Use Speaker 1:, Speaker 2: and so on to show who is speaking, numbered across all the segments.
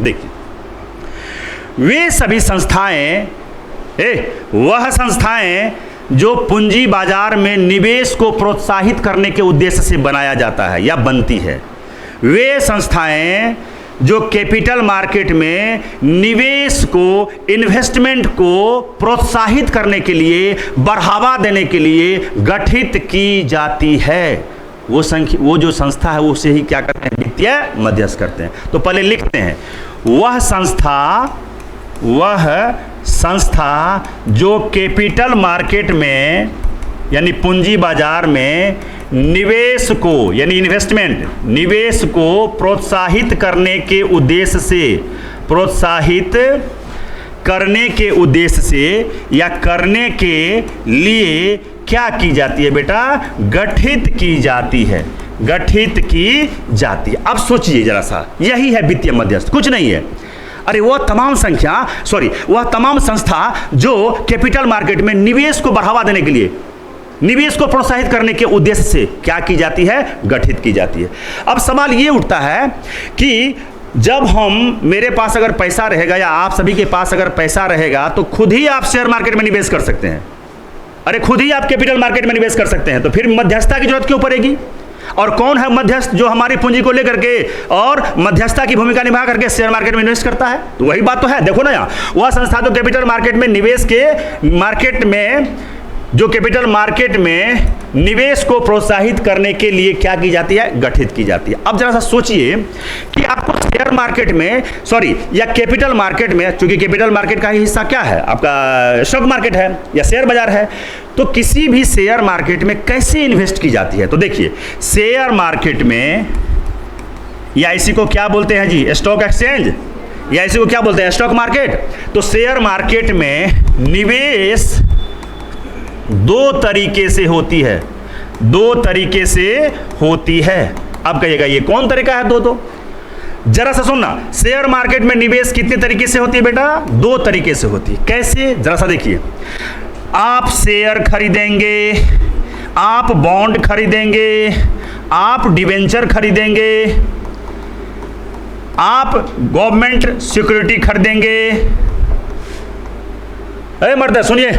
Speaker 1: देखिए, वे सभी संस्थाएं, वह संस्थाएं जो पूंजी बाजार में निवेश को प्रोत्साहित करने के उद्देश्य से बनाया जाता है या बनती है, वे संस्थाएं जो कैपिटल मार्केट में निवेश को, इन्वेस्टमेंट को प्रोत्साहित करने के लिए, बढ़ावा देने के लिए गठित की जाती है, वो जो संस्था है उसे ही क्या करते हैं, वित्तीय मध्यस्थ करते हैं। तो पहले लिखते हैं, वह संस्था जो कैपिटल मार्केट में यानी पूंजी बाजार में निवेश को यानी इन्वेस्टमेंट, निवेश को प्रोत्साहित करने के उद्देश्य से या करने के लिए क्या की जाती है बेटा, गठित की जाती है, गठित की जाती है। अब सोचिए जरा सा, यही है वित्तीय मध्यस्थ, कुछ नहीं है। अरे वह तमाम संस्था जो कैपिटल मार्केट में निवेश को बढ़ावा देने के लिए, निवेश को प्रोत्साहित करने के उद्देश्य से क्या की जाती है, गठित की जाती है। अब सवाल ये उठता है कि जब मेरे पास अगर पैसा रहेगा या आप सभी के पास अगर पैसा रहेगा तो खुद ही आप शेयर मार्केट में निवेश कर सकते हैं, अरे खुद ही आप कैपिटल मार्केट में निवेश कर सकते हैं, तो फिर मध्यस्थता की जरूरत क्यों पड़ेगी? और कौन है मध्यस्थ जो हमारी पूंजी को लेकर के और मध्यस्थता की भूमिका निभा करके शेयर मार्केट में इन्वेस्ट करता है? तो वही बात तो है। देखो ना, यहाँ वह संस्था जो कैपिटल मार्केट में कैपिटल मार्केट में निवेश को प्रोत्साहित करने के लिए क्या की जाती है, गठित की जाती है। अब जरा सा सोचिए कि आपको शेयर मार्केट में या कैपिटल मार्केट में, चूंकि कैपिटल मार्केट का ही हिस्सा क्या है, आपका स्टॉक मार्केट है या शेयर बाजार है, तो किसी भी शेयर मार्केट में कैसे इन्वेस्ट की जाती है? तो देखिए, शेयर मार्केट में, या इसी को क्या बोलते हैं जी, स्टॉक एक्सचेंज, या इसी को क्या बोलते हैं, स्टॉक मार्केट। तो शेयर मार्केट में निवेश दो तरीके से होती है। अब कहिएगा ये कौन तरीका है? दो जरा सा सुनना, शेयर मार्केट में निवेश कितने तरीके से होती है बेटा? दो तरीके से होती है। कैसे? जरा सा देखिए, आप शेयर खरीदेंगे, आप बॉन्ड खरीदेंगे, आप डिवेंचर खरीदेंगे, आप गवर्नमेंट सिक्योरिटी खरीदेंगे। अरे मर्द सुनिए,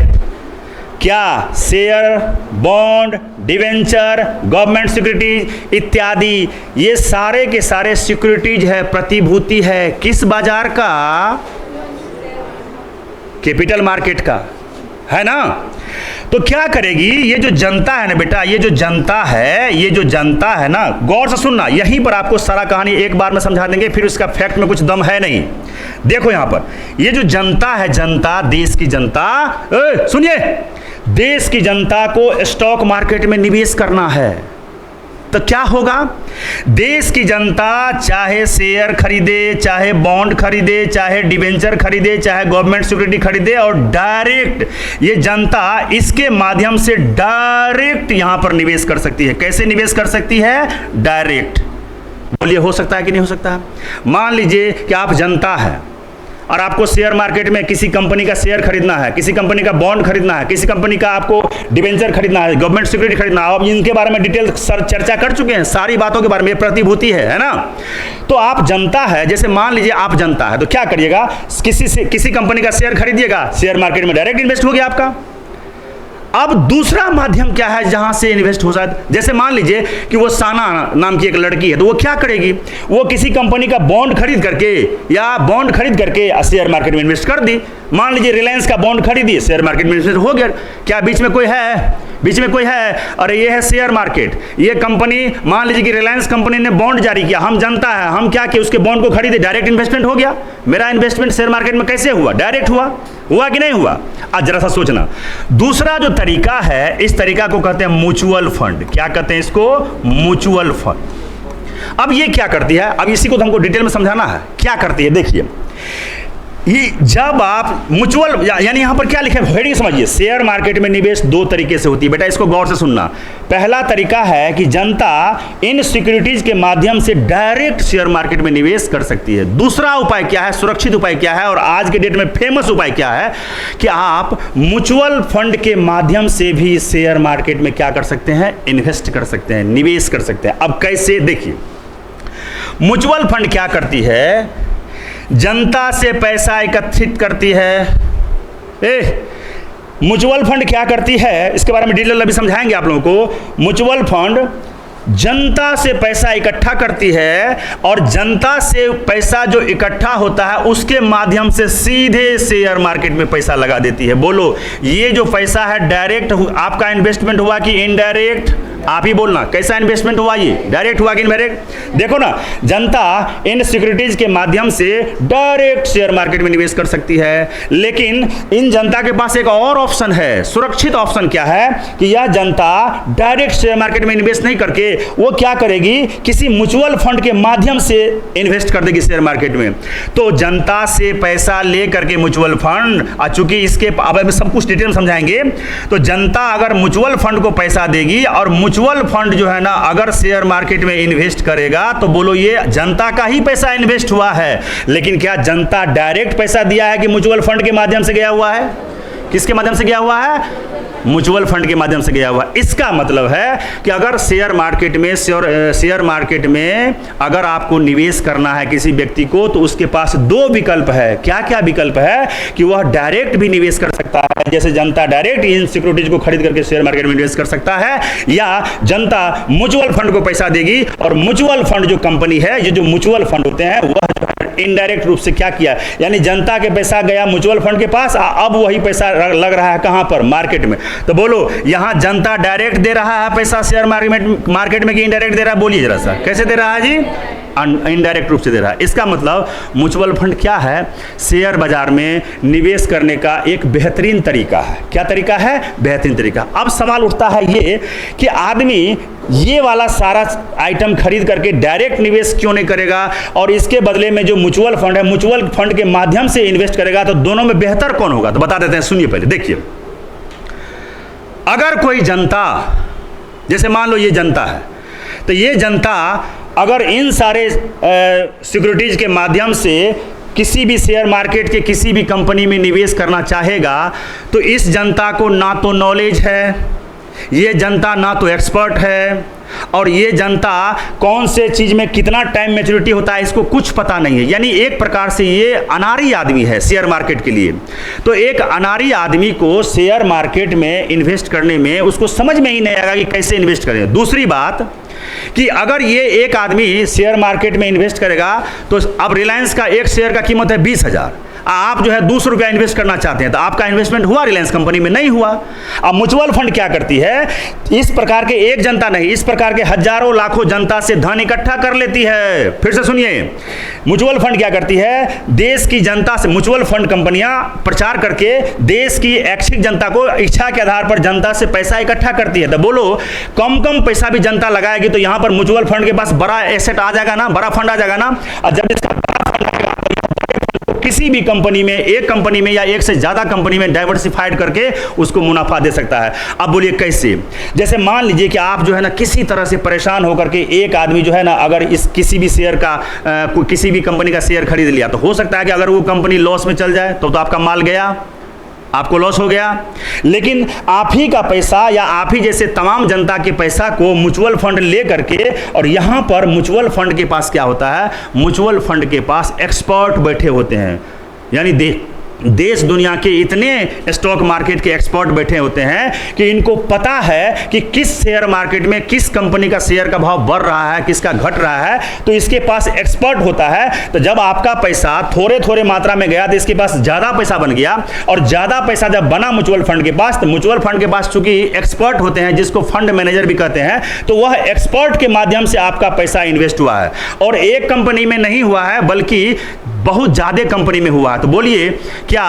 Speaker 1: क्या share, bond, debenture, government securities इत्यादि ये सारे के सारे सिक्योरिटीज है, प्रतिभूति है, किस बाजार का? कैपिटल मार्केट का, है ना? तो क्या करेगी ये जो जनता है ना बेटा, ये जो जनता है ना, गौर से सुनना, यहीं पर आपको सारा कहानी एक बार में समझा देंगे, फिर उसका फैक्ट में कुछ दम है नहीं। देखो यहां पर ये जो जनता है, जनता, देश की जनता, सुनिए, देश की जनता को स्टॉक मार्केट में निवेश करना है, तो क्या होगा? देश की जनता चाहे शेयर खरीदे, चाहे बॉन्ड खरीदे, चाहे डिवेंचर खरीदे, चाहे गवर्नमेंट सिक्योरिटी खरीदे, और डायरेक्ट ये जनता इसके माध्यम से डायरेक्ट यहां पर निवेश कर सकती है। कैसे निवेश कर सकती है? डायरेक्ट। बोलिए, हो सकता है कि नहीं हो सकता है? मान लीजिए कि आप जनता है और आपको शेयर मार्केट में किसी कंपनी का शेयर खरीदना है, किसी कंपनी का बॉन्ड खरीदना है, किसी कंपनी का आपको डिवेंचर खरीदना है, गवर्नमेंट सिक्योरिटी खरीदना है। अब इनके बारे में डिटेल चर्चा कर चुके हैं, सारी बातों के बारे में, प्रतिभूति है ना? तो आप जनता है, जैसे मान लीजिए आप जनता है, तो क्या करिएगा, किसी कंपनी का शेयर खरीदिएगा, शेयर मार्केट में डायरेक्ट इन्वेस्ट हो गया आपका। अब दूसरा माध्यम क्या है जहां से इन्वेस्ट हो सकता है? जैसे मान लीजिए कि वो साना नाम की एक लड़की है, तो वो क्या करेगी, वो किसी कंपनी का बॉन्ड खरीद करके शेयर मार्केट में इन्वेस्ट कर दी। मान लीजिए रिलायंस का बॉन्ड खरीदी, शेयर मार्केट में इन्वेस्ट हो गया। क्या बीच में कोई है? अरे ये है शेयर मार्केट, ये कंपनी, मान लीजिए कि रिलायंस कंपनी ने बॉन्ड जारी किया, हम जनता है, हम क्या किए, उसके बॉन्ड को खरीदे, डायरेक्ट इन्वेस्टमेंट हो गया। मेरा इन्वेस्टमेंट शेयर मार्केट में कैसे हुआ? डायरेक्ट हुआ कि नहीं हुआ? आज जरा सा सोचना। दूसरा जो तरीका है, इस तरीका को कहते हैं म्यूचुअल फंड। क्या कहते हैं इसको? Mutual fund. अब ये क्या करती है? अब इसी को तो हमको डिटेल में समझाना है। क्या करती है? देखिए, ये जब आप म्यूचुअल, यानी यहां पर क्या लिखा है, हेडिंग समझिए, शेयर मार्केट में निवेश दो तरीके से होती है बेटा, इसको गौर से सुनना। पहला तरीका है कि जनता इन सिक्योरिटीज के माध्यम से डायरेक्ट शेयर मार्केट में निवेश कर सकती है। दूसरा उपाय क्या है, सुरक्षित उपाय क्या है, और आज के डेट में फेमस उपाय क्या है, कि आप म्यूचुअल फंड के माध्यम से भी शेयर मार्केट में क्या कर सकते हैं? इन्वेस्ट कर सकते हैं, निवेश कर सकते हैं। अब कैसे? देखिए, म्यूचुअल फंड क्या करती है, जनता से पैसा एकत्रित करती है। म्यूचुअल फंड क्या करती है, इसके बारे में डिटेल अभी समझाएंगे आप लोगों को। म्यूचुअल फंड जनता से पैसा इकट्ठा करती है और जनता से पैसा जो इकट्ठा होता है उसके माध्यम से सीधे शेयर मार्केट में पैसा लगा देती है। बोलो, ये जो पैसा है डायरेक्ट आपका इन्वेस्टमेंट हुआ कि इनडायरेक्ट? आप ही बोलना, कैसा इन्वेस्टमेंट हुआ? ये डायरेक्ट हुआ कि इनडायरेक्ट? देखो ना, जनता इन सिक्योरिटीज के माध्यम से डायरेक्ट शेयर मार्केट में निवेश कर सकती है, लेकिन इन जनता के पास एक और ऑप्शन है, सुरक्षित ऑप्शन। क्या है कि यह जनता डायरेक्ट शेयर मार्केट में इन्वेस्ट नहीं करके वो क्या करेगी, किसी म्यूचुअल फंड के माध्यम से इन्वेस्ट कर देगी शेयर मार्केट में। तो जनता से पैसा ले करके म्यूचुअल फंड, चूंकि इसके अब सब कुछ डिटेल समझाएंगे, तो जनता अगर म्यूचुअल फंड को पैसा देगी और म्यूचुअल फंड जो है ना अगर शेयर मार्केट में इन्वेस्ट करेगा, तो बोलो ये जनता का ही पैसा इन्वेस्ट हुआ है। लेकिन क्या जनता डायरेक्ट पैसा दिया है कि म्यूचुअल फंड के माध्यम से गया हुआ है? किसके माध्यम से गया हुआ है? म्यूचुअल फंड के माध्यम से गया हुआ। इसका मतलब है कि अगर शेयर मार्केट में अगर आपको निवेश करना है किसी व्यक्ति को, तो उसके पास दो विकल्प है। क्या क्या विकल्प है? कि वह डायरेक्ट भी निवेश कर सकता है, जैसे जनता डायरेक्ट इन सिक्योरिटीज को खरीद करके शेयर मार्केट में निवेश कर सकता है, या जनता म्यूचुअल फंड को पैसा देगी और म्यूचुअल फंड जो कंपनी है, ये जो म्यूचुअल फंड होते हैं वह इनडायरेक्ट रूप से क्या किया, यानी जनता के पैसा गया म्यूचुअल फंड के पास, अब वही पैसा लग रहा है कहां पर? मार्केट में। तो बोलो, यहां जनता डायरेक्ट दे रहा है पैसा शेयर मार्केट में कि इनडायरेक्ट दे रहा है? बोलिए जरा सा, कैसे दे रहा है जी? इनडायरेक्ट रूप से दे रहा है। इसका मतलब म्यूचुअल फंड क्या है? शेयर बाजार में निवेश करने का एक बेहतरीन तरीका है। क्या तरीका है? बेहतरीन तरीका। अब सवाल उठता है ये कि आदमी ये वाला सारा आइटम खरीद करके डायरेक्ट निवेश क्यों नहीं करेगा, और इसके बदले में जो म्यूचुअल फंड है, म्यूचुअल फंड के माध्यम से इन्वेस्ट करेगा, तो दोनों में बेहतर कौन होगा? तो बता देते हैं, सुनिए पहले। देखिए, अगर कोई जनता, जैसे मान लो ये जनता है, तो ये जनता अगर इन सारे सिक्योरिटीज के माध्यम से किसी भी शेयर मार्केट के किसी भी कंपनी में निवेश करना चाहेगा, तो इस जनता को ना तो नॉलेज है, ये जनता ना तो एक्सपर्ट है, और ये जनता कौन से चीज में कितना टाइम मैच्योरिटी होता है इसको कुछ पता नहीं है। यानी एक प्रकार से ये अनाड़ी आदमी है शेयर मार्केट के लिए। तो एक अनाड़ी आदमी को शेयर मार्केट में इन्वेस्ट करने में उसको समझ में ही नहीं आएगा कि कैसे इन्वेस्ट करें। दूसरी बात कि अगर ये एक आदमी शेयर मार्केट में इन्वेस्ट करेगा, तो अब रिलायंस का एक शेयर का कीमत है 20,000, आप जो है 200 रुपया इन्वेस्ट करना चाहते हैं, तो आपका इन्वेस्टमेंट हुआ रिलायंस कंपनी में? नहीं हुआ। अब म्यूचुअल फंड क्या करती है, इस प्रकार के एक जनता नहीं, इस प्रकार के हजारों लाखों जनता से धन इकट्ठा कर लेती है। फिर से सुनिए, म्यूचुअल फंड क्या करती है, देश की जनता से, म्यूचुअल फंड कंपनियां प्रचार करके देश की ऐच्छिक जनता को इच्छा के आधार पर जनता से पैसा इकट्ठा करती है। तो बोलो, कम पैसा भी जनता लगाएगी तो यहां पर म्यूचुअल फंड के पास बड़ा एसेट आ जाएगा ना, बड़ा फंड आ जाएगा ना। और जब इसका बड़ा फंड आएगा तो किसी भी कंपनी में, एक कंपनी में या एक से ज्यादा कंपनी में डाइवर्सिफाइड करके उसको मुनाफा दे सकता है। अब बोलिए कैसे? जैसे मान लीजिए कि आप जो है ना किसी तरह से परेशान होकर के एक आदमी जो है ना अगर इस किसी भी शेयर का किसी भी कंपनी का शेयर खरीद लिया, तो हो सकता है कि अगर वो कंपनी लॉस में चल जाए तो आपका माल गया, आपको लॉस हो गया। लेकिन आप ही का पैसा या आप ही जैसे तमाम जनता के पैसा को म्यूचुअल फंड ले करके, और यहां पर म्यूचुअल फंड के पास क्या होता है, म्यूचुअल फंड के पास एक्सपर्ट बैठे होते हैं, यानी देश दुनिया के इतने स्टॉक मार्केट के एक्सपर्ट बैठे होते हैं कि इनको पता है कि किस शेयर मार्केट में किस कंपनी का शेयर का भाव बढ़ रहा है, किसका घट रहा है, तो इसके पास एक्सपर्ट होता है। तो जब आपका पैसा थोड़े थोड़े मात्रा में गया तो इसके पास ज़्यादा पैसा बन गया, और ज़्यादा पैसा जब बना म्यूचुअल फंड के पास, तो म्यूचुअल फंड के पास चूंकि एक्सपर्ट होते हैं जिसको फंड मैनेजर भी कहते हैं, तो वह एक्सपर्ट के माध्यम से आपका पैसा इन्वेस्ट हुआ है, और एक कंपनी में नहीं हुआ है बल्कि बहुत ज़्यादा कंपनी में हुआ है। तो बोलिए, क्या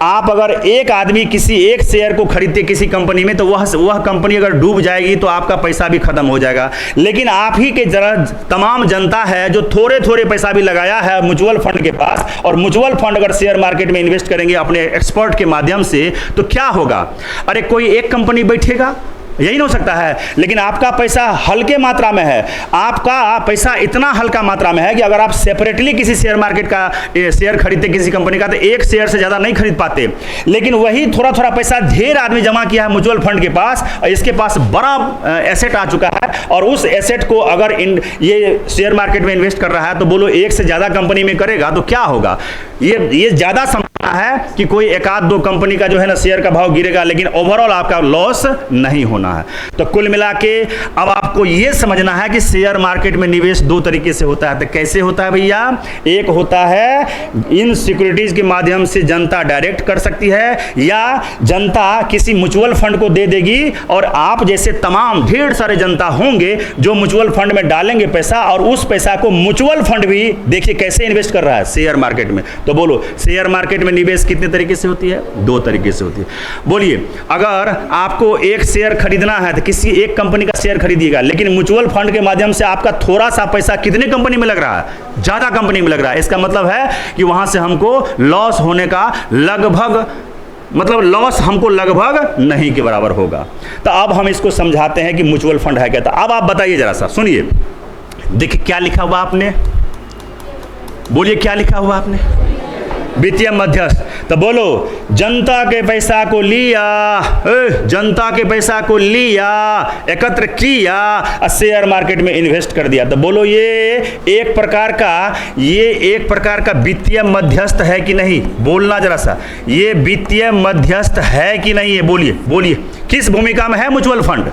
Speaker 1: आप अगर एक आदमी किसी एक शेयर को खरीदते किसी कंपनी में, तो वह कंपनी अगर डूब जाएगी तो आपका पैसा भी खत्म हो जाएगा। लेकिन आप ही के जरा तमाम जनता है जो थोड़े थोड़े पैसा भी लगाया है म्यूचुअल फंड के पास, और म्यूचुअल फंड अगर शेयर मार्केट में इन्वेस्ट करेंगे अपने एक्सपर्ट के माध्यम से, तो क्या होगा? अरे कोई एक कंपनी बैठेगा, यही ना हो सकता है। लेकिन आपका पैसा हल्के मात्रा में है, आपका पैसा इतना हल्का मात्रा में है कि अगर आप सेपरेटली किसी शेयर मार्केट का शेयर खरीदते किसी कंपनी का, तो एक शेयर से ज़्यादा नहीं खरीद पाते। लेकिन वही थोड़ा थोड़ा पैसा ढेर आदमी जमा किया है म्यूचुअल फंड के पास, और इसके पास बड़ा एसेट आ चुका है, और उस एसेट को अगर ये शेयर मार्केट में इन्वेस्ट कर रहा है, तो बोलो एक से ज़्यादा कंपनी में करेगा तो क्या होगा। ये ज़्यादा संभावना है कि कोई एक आध दो कंपनी का जो है ना शेयर का भाव गिरेगा, लेकिन ओवरऑल आपका लॉस नहीं होना है। तो कुल मिला के अब आपको यह समझना है कि शेयर मार्केट में निवेश दो तरीके से होता है। तो कैसे होता है भैया? एक होता है इन सिक्योरिटीज के माध्यम से जनता डायरेक्ट कर सकती है, या जनता किसी म्यूचुअल फंड को दे देगी, और आप जैसे तमाम ढेर सारे जनता होंगे जो म्यूचुअल फंड में डालेंगे पैसा, और उस पैसा को म्यूचुअल फंड भी देखिए कैसे इन्वेस्ट कर रहा है शेयर मार्केट में। तो बोलो शेयर मार्केट में निवेश कितने तरीके से होती है? दो तरीके से होती है। बोलिए, अगर आपको एक शेयर खरीदना है तो किसी एक कंपनी का शेयर खरीदिएगा, लेकिन म्यूचुअल फंड के माध्यम से आपका थोड़ा सा पैसा कितने कंपनी में लग रहा है? ज्यादा कंपनी में लग रहा है। इसका मतलब है कि वहां से हमको लॉस होने का लॉस हमको लगभग नहीं के बराबर होगा। तो अब हम इसको समझाते हैं कि म्यूचुअल फंड है क्या। तो अब आप बताइए जरा सा, सुनिए, देखिए क्या लिखा हुआ आपने, बोलिए क्या लिखा हुआ आपने? वित्तीय मध्यस्थ। तो बोलो जनता के पैसा को लिया, जनता के पैसा को लिया, एकत्र किया और शेयर मार्केट में इन्वेस्ट कर दिया। तो बोलो ये एक प्रकार का वित्तीय मध्यस्थ है कि नहीं? बोलना जरा सा, ये वित्तीय मध्यस्थ है कि नहीं है? बोलिए किस भूमिका में है म्यूचुअल फंड?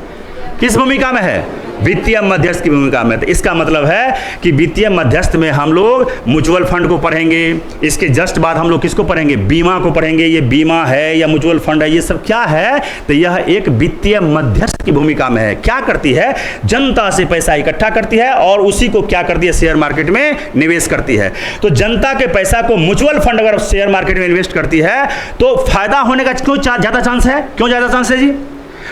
Speaker 1: किस भूमिका में है? वित्तीय मध्यस्थ की भूमिका में। तो इसका मतलब है कि वित्तीय मध्यस्थ में हम लोग म्यूचुअल फंड को पढ़ेंगे, इसके जस्ट बाद हम लोग किसको पढ़ेंगे? बीमा को पढ़ेंगे। ये बीमा है या म्यूचुअल फंड है, ये सब क्या है? तो यह एक वित्तीय मध्यस्थ की भूमिका में है। क्या करती है? जनता से पैसा इकट्ठा करती है और उसी को क्या करती है? शेयर मार्केट में निवेश करती है। तो जनता के पैसा को म्यूचुअल फंड अगर शेयर मार्केट में इन्वेस्ट करती है तो फायदा होने का क्यों ज्यादा चांस है? क्यों ज्यादा चांस है जी?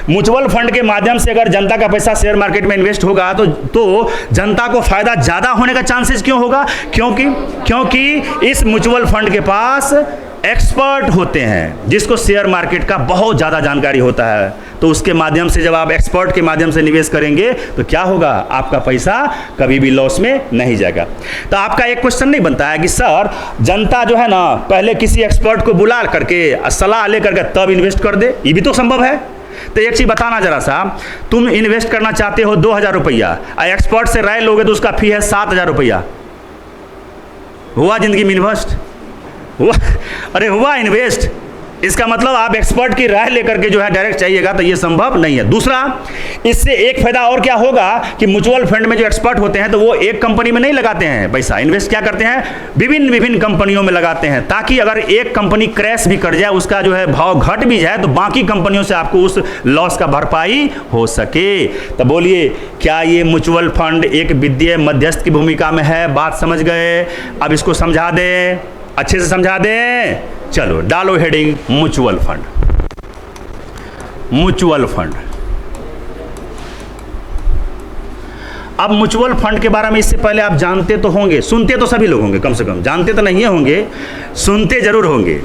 Speaker 1: म्यूचुअल फंड के माध्यम से अगर जनता का पैसा शेयर मार्केट में इन्वेस्ट होगा तो जनता को फायदा ज्यादा होने का चांसेस क्यों होगा? क्योंकि इस म्यूचुअल फंड के पास एक्सपर्ट होते हैं जिसको शेयर मार्केट का बहुत ज़्यादा जानकारी होता है। तो उसके माध्यम से जब आप एक्सपर्ट के माध्यम से निवेश करेंगे तो क्या होगा? आपका पैसा कभी भी लॉस में नहीं जाएगा। तो आपका एक क्वेश्चन नहीं बनता है कि सर जनता जो है ना पहले किसी एक्सपर्ट को बुला करके सलाह लेकर के तब इन्वेस्ट कर दे? ये भी तो संभव है। तो एक चीज बताना जरा सा, तुम इन्वेस्ट करना चाहते हो 2000 रुपया, एक्सपर्ट से राय लोगे तो उसका फी है 7000 रुपया। हुआ जिंदगी में इन्वेस्ट? हुआ इन्वेस्ट। इसका मतलब आप एक्सपर्ट की राय लेकर के जो है डायरेक्ट चाहिएगा तो ये संभव नहीं है। दूसरा, इससे एक फायदा और क्या होगा कि म्यूचुअल फंड में जो एक्सपर्ट होते हैं तो वो एक कंपनी में नहीं लगाते हैं पैसा, इन्वेस्ट क्या करते हैं? विभिन्न कंपनियों में लगाते हैं, ताकि अगर एक कंपनी क्रैश भी कर जाए, उसका जो है भाव घट भी जाए, तो बाकी कंपनियों से आपको उस लॉस का भरपाई हो सके। तो बोलिए क्या ये म्यूचुअल फंड एक वित्तीय मध्यस्थ की भूमिका में है? बात समझ गए? अब इसको समझा दें, अच्छे से समझा दें। चलो डालो heading mutual fund. Mutual fund, अब म्यूचुअल फंड के बारे में इससे पहले आप जानते तो होंगे, सुनते तो सभी लोग होंगे, कम से कम जानते तो नहीं होंगे, सुनते जरूर होंगे।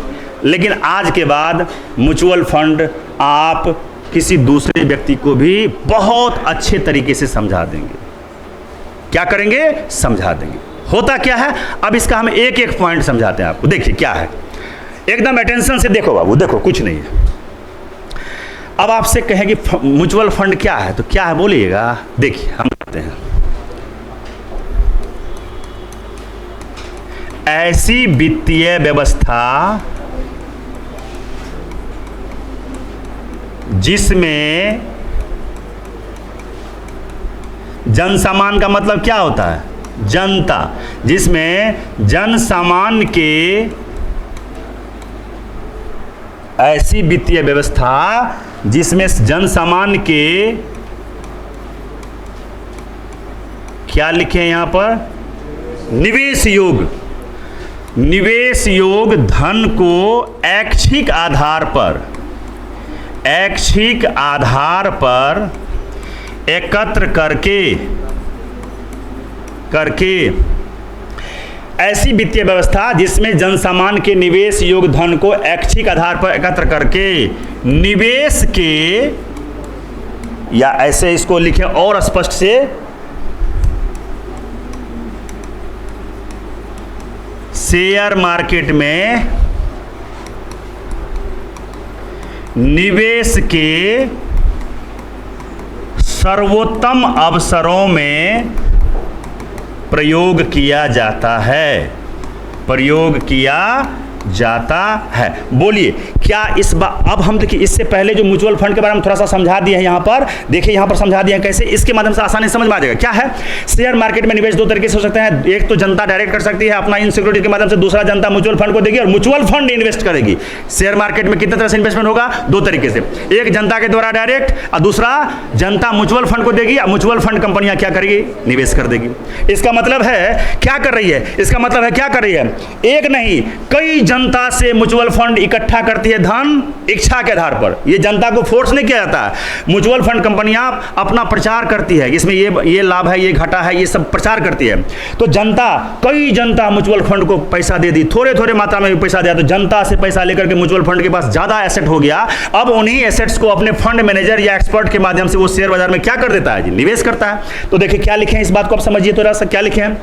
Speaker 1: लेकिन आज के बाद म्यूचुअल फंड आप किसी दूसरे व्यक्ति को भी बहुत अच्छे तरीके से समझा देंगे। क्या करेंगे? समझा देंगे। होता क्या है, अब इसका हम एक एक पॉइंट समझाते हैं आपको। देखिए क्या है, एकदम अटेंशन से देखो बाबू, देखो कुछ नहीं है। अब आपसे कहें कि म्यूचुअल फंड क्या है, तो क्या है बोलिएगा। देखिए हम कहते हैं ऐसी वित्तीय व्यवस्था जिसमें जनसामान्य का मतलब क्या होता है? जनता, जिसमें जन सामान्य के, ऐसी वित्तीय व्यवस्था जिसमें जन सामान्य के, क्या लिखे यहां पर? निवेश योग धन को ऐच्छिक आधार पर एकत्र करके ऐसी वित्तीय व्यवस्था जिसमें जनसामान्य के निवेश योग धन को ऐच्छिक आधार पर एकत्र करके निवेश के या ऐसे इसको लिखें और स्पष्ट से, शेयर मार्केट में निवेश के सर्वोत्तम अवसरों में प्रयोग किया जाता है, प्रयोग किया जाता है। बोलिए क्या अब हम देखिए, इससे पहले जो म्यूचुअल फंड के बारे में थोड़ा सा समझा दिए हैं यहाँ पर, देखिए यहाँ पर समझा दिए हैं कैसे, इसके माध्यम से आसानी समझ में आ जाएगा। क्या है, शेयर मार्केट में निवेश दो तरीके से हो सकते हैं। एक तो जनता डायरेक्ट कर सकती है अपना इन सिक्योरिटी के माध्यम से, दूसरा जनता म्यूचुअल फंड को देगी और म्यूचुअल फंड इन्वेस्ट करेगी। शेयर मार्केट में कितने तरह से इन्वेस्टमेंट होगा, दो तरीके से, एक जनता के द्वारा डायरेक्ट और दूसरा जनता म्यूचुअल फंड को देगी और म्यूचुअल फंड कंपनियां क्या करेगी, निवेश कर देगी। इसका मतलब है क्या कर रही है, इसका मतलब है क्या कर रही है, एक नहीं कई जनता से म्यूचुअल फंड इकट्ठा करती है धन इच्छा के आधार पर। ये जनता को फोर्स नहीं किया जाता है, म्यूचुअल फंड कंपनियां अपना प्रचार करती है, इसमें ये लाभ है, ये घाटा है, ये सब प्रचार करती है। तो जनता, कई जनता म्यूचुअल फंड को पैसा दे दी, थोड़े थोड़े मात्रा में भी पैसा दिया, तो जनता से पैसा लेकर के म्यूचुअल फंड के पास ज्यादा एसेट हो गया। अब उन्हीं एसेट्स को अपने फंड मैनेजर या एक्सपर्ट के माध्यम से वो शेयर बाजार में क्या कर देता है जी, निवेश करता है। तो देखिए क्या लिखे हैं, इस बात को आप समझिए थोड़ा सा, क्या लिखे हैं,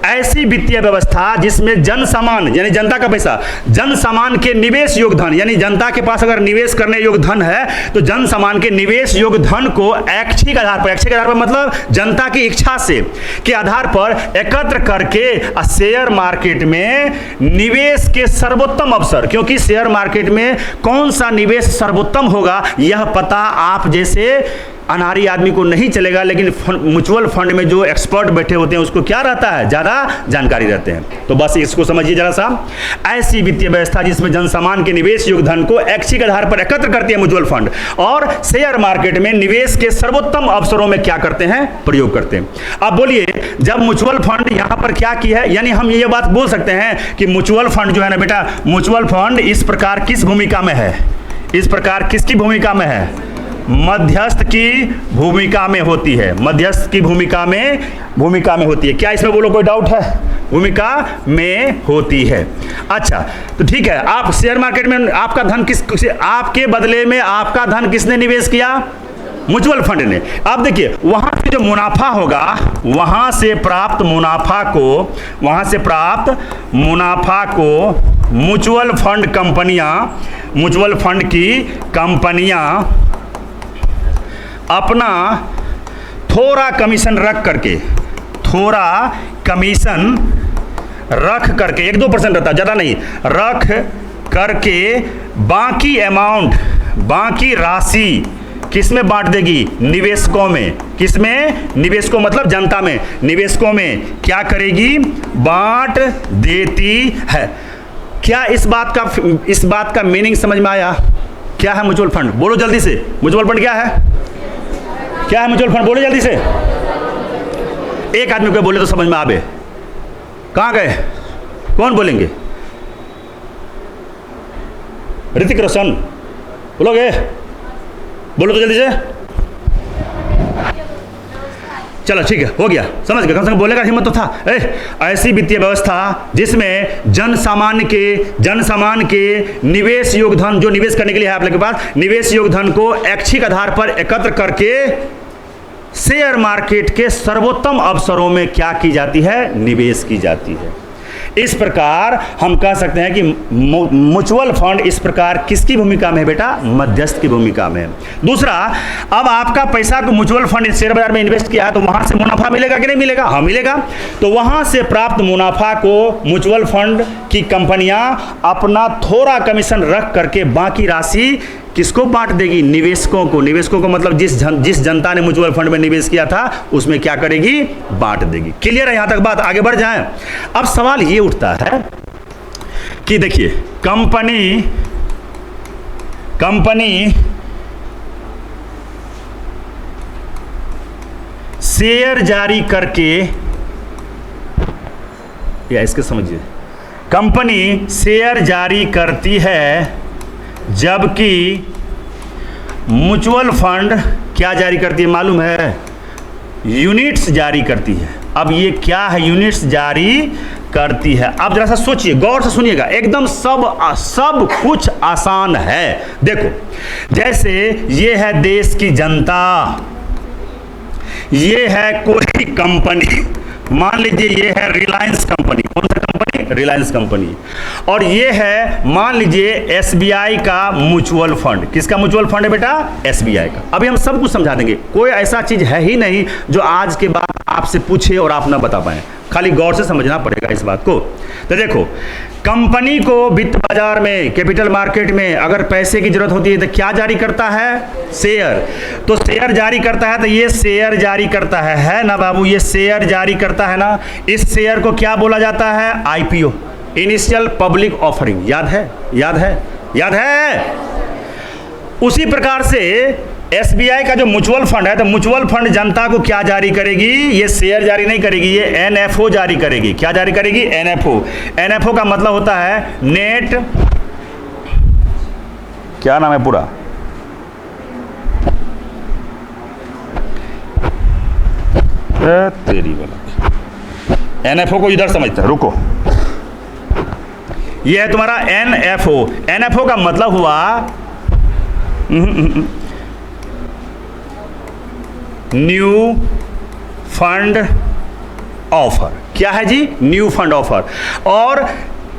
Speaker 1: ऐसी वित्तीय व्यवस्था जिसमें जन सामान यानी जनता का पैसा, जन सामान के निवेश योगधन यानी जनता के पास अगर निवेश करने योग्य धन है तो जन सामान के निवेश योग्य धन को ऐच्छिक आधार पर मतलब जनता की इच्छा से के आधार पर एकत्र करके शेयर मार्केट में निवेश के सर्वोत्तम अवसर, क्योंकि शेयर मार्केट में कौन सा निवेश सर्वोत्तम होगा यह पता आप जैसे अनारी आदमी को नहीं चलेगा, लेकिन म्यूचुअल फंड में जो एक्सपर्ट बैठे होते हैं उसको क्या रहता है, ज्यादा जानकारी रहते हैं। तो बस इसको समझिए जरा सा, ऐसी वित्तीय व्यवस्था जिसमें जन सामान के निवेश योग्य धन को ऐच्छिक आधार पर एकत्र करती है म्यूचुअल फंड और शेयर मार्केट में निवेश के सर्वोत्तम अवसरों में क्या करते हैं, प्रयोग करते हैं। अब बोलिए जब म्यूचुअल फंड यहां पर क्या की है, यानी हम ये बात बोल सकते हैं कि म्यूचुअल फंड जो है ना बेटा, म्यूचुअल फंड इस प्रकार किस भूमिका में है, इस प्रकार किसकी भूमिका में है, मध्यस्थ की भूमिका में होती है, मध्यस्थ की भूमिका में होती है। क्या इसमें बोलो कोई डाउट है, भूमिका में होती है। अच्छा तो ठीक है, आप शेयर मार्केट में आपका धन आपके बदले में आपका धन किसने निवेश किया, म्यूचुअल फंड ने। अब देखिए वहां से जो मुनाफा होगा, वहां से प्राप्त मुनाफा को म्यूचुअल फंड की कंपनियां अपना थोड़ा कमीशन रख करके 1-2% रहता, ज़्यादा नहीं, रख करके बाकी राशि किस में बांट देगी, निवेशकों में। किसमें, निवेशकों मतलब जनता में, निवेशकों में क्या करेगी, बांट देती है। क्या इस बात का मीनिंग समझ में आया? क्या है म्यूचुअल फंड, बोलो जल्दी से, म्यूचुअल फंड क्या है, क्या है म्यूचुअल फंड, बोलो जल्दी से। एक आदमी को बोले तो समझ में आवे, कहां गए, कौन बोलेंगे, ऋतिक रोशन बोलोगे, बोलो तो जल्दी से। चलो ठीक है, हो गया, समझ गए, कम से कम बोलेगा हिम्मत तो था। ऐसी वित्तीय व्यवस्था जिसमें जन सामान के निवेश योगधन, जो निवेश करने के लिए है आप लोगों के पास, निवेश योगधन को ऐच्छिक आधार पर एकत्र करके शेयर मार्केट के सर्वोत्तम अवसरों में क्या की जाती है, निवेश की जाती है। इस प्रकार हम कह सकते हैं कि म्यूचुअल फंड इस प्रकार किसकी भूमिका में है बेटा, मध्यस्थ की भूमिका में है। दूसरा, अब आपका पैसा को म्यूचुअल फंड शेयर बाजार में इन्वेस्ट किया है तो वहां से मुनाफा मिलेगा कि नहीं मिलेगा, हाँ मिलेगा। तो वहां से प्राप्त मुनाफा को म्यूचुअल फंड की कंपनियां अपना थोड़ा कमीशन रख करके बाकी राशि किसको बांट देगी, निवेशकों को मतलब जिस जनता ने म्यूचुअल फंड में निवेश किया था उसमें क्या करेगी, बांट देगी। क्लियर है यहां तक बात, आगे बढ़ जाएं। अब सवाल ये उठता है कि देखिए कंपनी शेयर जारी करके, या इसके समझिए, कंपनी शेयर जारी करती है जबकि म्यूचुअल फंड क्या जारी करती है मालूम है, यूनिट्स जारी करती है। अब ये क्या है, यूनिट्स जारी करती है। आप जरा सा सोचिए, गौर से सुनिएगा, एकदम सब कुछ आसान है। देखो, जैसे ये है देश की जनता, ये है कोई कंपनी, मान लीजिए ये है रिलायंस कंपनी। कौन सा कंपनी? रिलायंस कंपनी। और ये है मान लीजिए एसबीआई का म्यूचुअल फंड। किसका म्यूचुअल फंड है बेटा? एसबीआई का। अभी हम सब कुछ समझा देंगे, कोई ऐसा चीज है ही नहीं जो आज के बाद आपसे पूछे और आप ना बता पाए, खाली गौर से समझना पड़ेगा इस बात को। तो देखो, कंपनी को वित्त बाजार में, कैपिटल मार्केट में अगर पैसे की जरूरत होती है तो क्या जारी करता है? शेयर। तो शेयर जारी करता है, तो ये शेयर जारी करता है ना बाबू? ये शेयर जारी करता है ना? इस शेयर को क्या बोला जाता है? IPO, initial public offering. याद है? याद है? याद है? उसी प्रकार से एसबीआई का जो म्यूचुअल फंड है, तो म्यूचुअल फंड जनता को क्या जारी करेगी? ये शेयर जारी नहीं करेगी, ये एनएफओ जारी करेगी। क्या जारी करेगी? एनएफओ। एनएफओ का मतलब होता है नेट, क्या नाम है पूरा? तेरी वाला एनएफओ को इधर समझते हैं, रुको। ये है तुम्हारा एनएफओ। एनएफओ का मतलब हुआ न्यू फंड ऑफर। क्या है जी? New fund offer. और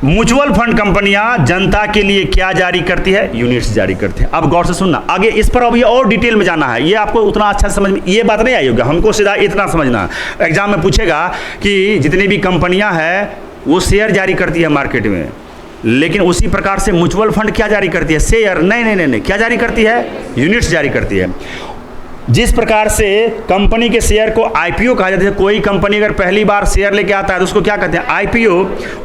Speaker 1: म्यूचुअल फंड कंपनियां जनता के लिए क्या जारी करती है? यूनिट्स जारी करती है। अब गौर से सुनना, आगे इस पर अभी और डिटेल में जाना है। ये आपको उतना अच्छा समझ में ये बात नहीं आई होगी, हमको सीधा इतना समझना। एग्जाम में पूछेगा कि जितनी भी कंपनियां हैं वो शेयर जारी करती है मार्केट में, लेकिन उसी प्रकार से म्यूचुअल फंड क्या जारी करती है? शेयर नहीं, क्या जारी करती है? यूनिट्स जारी करती है। जिस प्रकार से कंपनी के शेयर को आईपीओ कहा जाता है, कोई कंपनी अगर पहली बार शेयर लेके आता है तो उसको क्या कहते हैं? आईपीओ।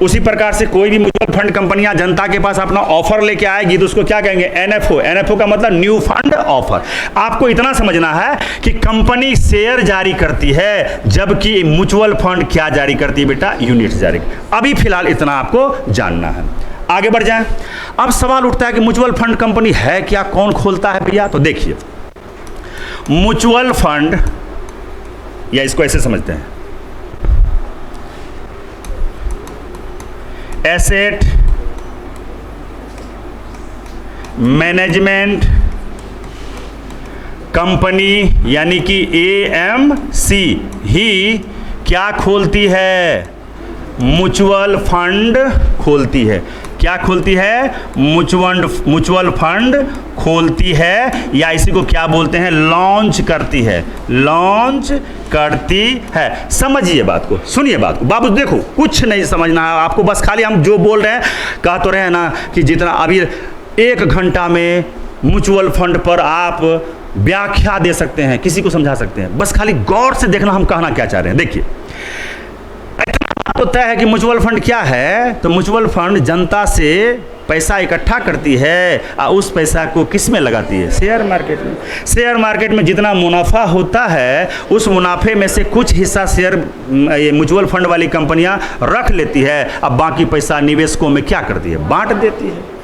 Speaker 1: उसी प्रकार से कोई भी म्यूचुअल फंड कंपनियां जनता के पास अपना ऑफर लेके आएगी तो उसको क्या कहेंगे? एनएफओ। एनएफओ का मतलब न्यू फंड ऑफर। आपको इतना समझना है कि कंपनी शेयर जारी करती है, जबकि म्यूचुअल फंड क्या जारी करती है बेटा? यूनिट्स जारी। अभी फिलहाल इतना आपको जानना है, आगे बढ़ जाए। अब सवाल उठता है कि म्यूचुअल फंड कंपनी है क्या, कौन खोलता है भैया? तो देखिए, म्यूचुअल फंड, या इसको ऐसे समझते हैं, एसेट मैनेजमेंट कंपनी यानी कि एएमसी ही क्या खोलती है? म्यूचुअल फंड खोलती है। क्या खोलती है? म्यूचुअल फंड खोलती है, या इसी को क्या बोलते हैं? लॉन्च करती है। लॉन्च करती है। समझिए बात को, सुनिए बात को बाबू। देखो, कुछ नहीं समझना है आपको, बस खाली हम जो बोल रहे हैं, कह तो रहे हैं ना कि जितना अभी 1 घंटा में म्यूचुअल फंड पर आप व्याख्या दे सकते हैं, किसी को समझा सकते हैं। बस खाली गौर से देखना हम कहना क्या चाह रहे हैं। देखिए, तो तय है कि म्यूचुअल फंड क्या है। तो म्यूचुअल फंड जनता से पैसा इकट्ठा करती है और उस पैसा को किस में लगाती है? शेयर मार्केट में। शेयर मार्केट में जितना मुनाफा होता है, उस मुनाफे में से कुछ हिस्सा शेयर ये म्यूचुअल फंड वाली कंपनियां रख लेती है, अब बाकी पैसा निवेशकों में क्या करती है? बांट देती है।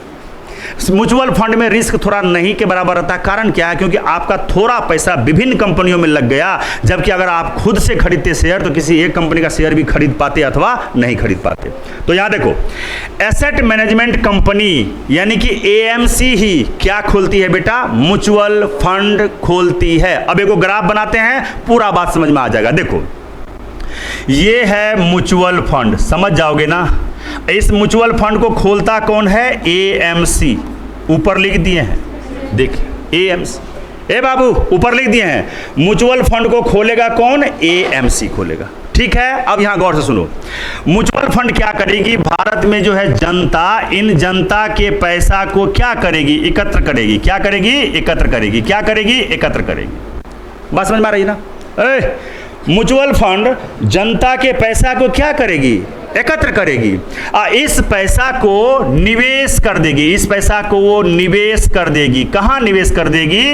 Speaker 1: म्यूचुअल फंड में रिस्क थोड़ा नहीं के बराबर रहता है। कारण क्या है? क्योंकि आपका थोड़ा पैसा विभिन्न कंपनियों में लग गया, जबकि अगर आप खुद से खरीदते शेयर तो किसी एक कंपनी का शेयर भी खरीद पाते अथवा नहीं खरीद पाते। तो यहां देखो, एसेट मैनेजमेंट कंपनी यानी कि एएमसी ही क्या खोलती है बेटा? म्यूचुअल फंड खोलती है। अब एक ग्राफ बनाते हैं, पूरा बात समझ में आ जाएगा। देखो, ये है म्यूचुअल फंड, समझ जाओगे ना। इस म्यूचुअल फंड को खोलता कौन है? एएमसी। ऊपर लिख दिए हैं, देखिए एएमसी। ए बाबू, ऊपर लिख दिए हैं। म्यूचुअल फंड को खोलेगा कौन? एएमसी खोलेगा। ठीक है, अब यहां गौर से सुनो। म्यूचुअल फंड क्या करेगी? भारत में जो है जनता, इन जनता के पैसा को क्या करेगी? एकत्र करेगी। क्या करेगी? एकत्र करेगी। क्या करेगी? एकत्र करेगी। बात समझ में आ रही है ना? म्यूचुअल फंड जनता के पैसा को क्या करेगी? एकत्र करेगी। इस पैसा को निवेश कर देगी। इस पैसा को वो निवेश कर देगी। कहाँ निवेश कर देगी?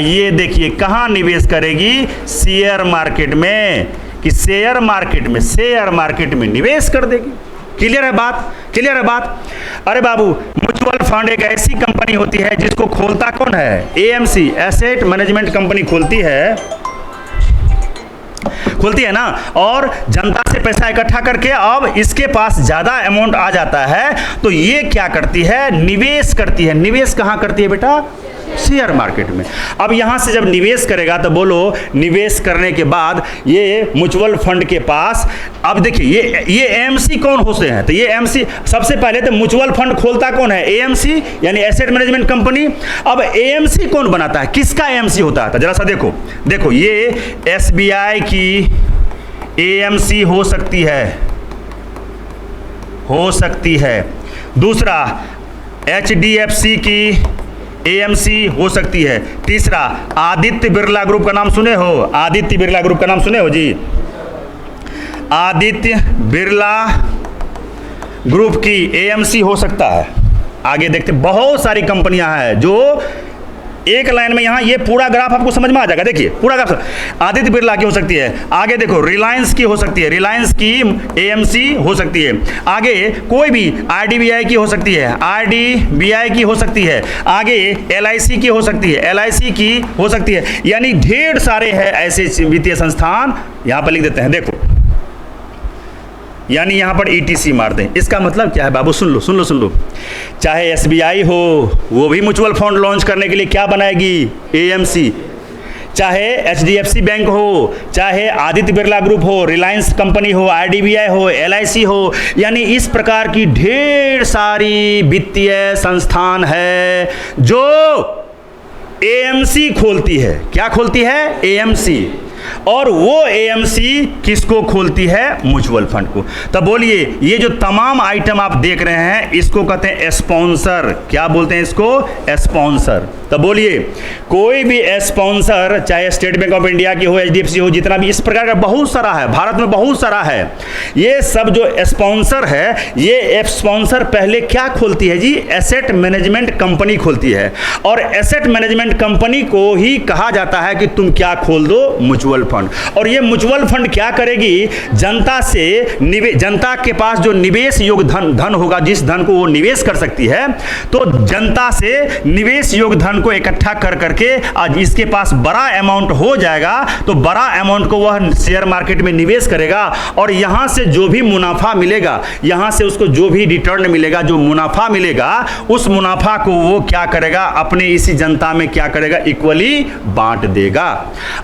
Speaker 1: ये देखिए, कहाँ निवेश करेगी? शेयर मार्केट में। कि शेयर मार्केट में, शेयर मार्केट में निवेश कर देगी। क्लियर है बात? क्लियर है बात? अरे बाबू, म्यूचुअल फंड एक ऐसी कंपनी होती है जिसको खोलता कौन है? एएमसी, एसेट मैनेजमेंट कंपनी खोलती है। खुलती है ना, और जनता से पैसा इकट्ठा करके अब इसके पास ज्यादा अमाउंट आ जाता है, तो ये क्या करती है, निवेश करती है। निवेश कहां करती है बेटा, शेयर मार्केट में। अब यहां से जब निवेश करेगा तो बोलो, निवेश करने के बाद ये म्यूचुअल फंड के पास, अब देखिए ये एएमसी कौन होते हैं, तो ये एएमसी सबसे पहले तो म्यूचुअल फंड खोलता कौन है, एएमसी यानी एसेट मैनेजमेंट कंपनी। अब एएमसी कौन बनाता है, किसका एएमसी होता है, तो जरा सा देखो ये एसबीआई की एएमसी हो सकती है, दूसरा एचडीएफसी की एएमसी हो सकती है, तीसरा आदित्य बिरला ग्रुप का नाम सुने हो, आदित्य बिरला ग्रुप का नाम सुने हो जी, आदित्य बिरला ग्रुप की एएमसी हो सकता है। आगे देखते बहुत सारी कंपनियां हैं जो एक लाइन में, यहां ये पूरा ग्राफ आपको समझ में आ जाएगा। देखिए पूरा ग्राफ, आदित्य बिरला की हो सकती है, आगे देखो रिलायंस की हो सकती है, रिलायंस की एएमसी हो सकती है, आगे कोई भी आरडीबीआई की हो सकती है, आरडीबीआई की हो सकती है, आगे एलआईसी की हो सकती है, एलआईसी की हो सकती है, यानी ढेर सारे हैं ऐसे वित्तीय संस्थान। यहां पर लिख देते हैं, देखो यानी यहां पर ईटीसी मार दें, इसका मतलब क्या है बाबू, सुन लो, चाहे एसबीआई हो, वो भी म्यूचुअल फंड लॉन्च करने के लिए क्या बनाएगी, एएमसी, चाहे एचडीएफसी बैंक हो, चाहे आदित्य बिरला ग्रुप हो, रिलायंस कंपनी हो, आरडीबीआई हो, एलआईसी हो, यानी इस प्रकार की ढेर सारी वित्तीय संस्थान है जो एएमसी खोलती है। क्या खोलती है, एएमसी, और वो एएमसी किसको खोलती है, म्यूचुअल फंड को। तब बोलिए ये जो तमाम आइटम आप देख रहे हैं इसको कहते हैं स्पॉन्सर। क्या बोलते हैं इसको, स्पॉन्सर। तब बोलिए कोई भी स्पॉन्सर, चाहे स्टेट बैंक ऑफ इंडिया की हो, एचडीएफसी हो, जितना भी इस प्रकार का बहुत सारा है, भारत में बहुत सारा है, ये सब जो स्पॉन्सर है, ये स्पॉन्सर पहले क्या खोलती है जी, एसेट मैनेजमेंट कंपनी खोलती है, और एसेट मैनेजमेंट कंपनी को ही कहा जाता है कि तुम क्या खोल दो, म्यूचुअल फंड। और ये म्यूचुअल फंड क्या करेगी, जनता से जनता के पास जो निवेश योग्य धन होगा, जिस धन को वो निवेश कर सकती है, तो जनता से निवेश योग्य धन को इकट्ठा कर करके आज इसके पास बड़ा अमाउंट हो जाएगा, तो बड़ा अमाउंट को वह शेयर मार्केट में निवेश करेगा, और यहां से जो भी मुनाफा मिलेगा, यहां से उसको जो भी रिटर्न मिलेगा, जो मुनाफा मिलेगा, उस मुनाफा को वो क्या करेगा, अपने इसी जनता में क्या करेगा, इक्वली बांट देगा।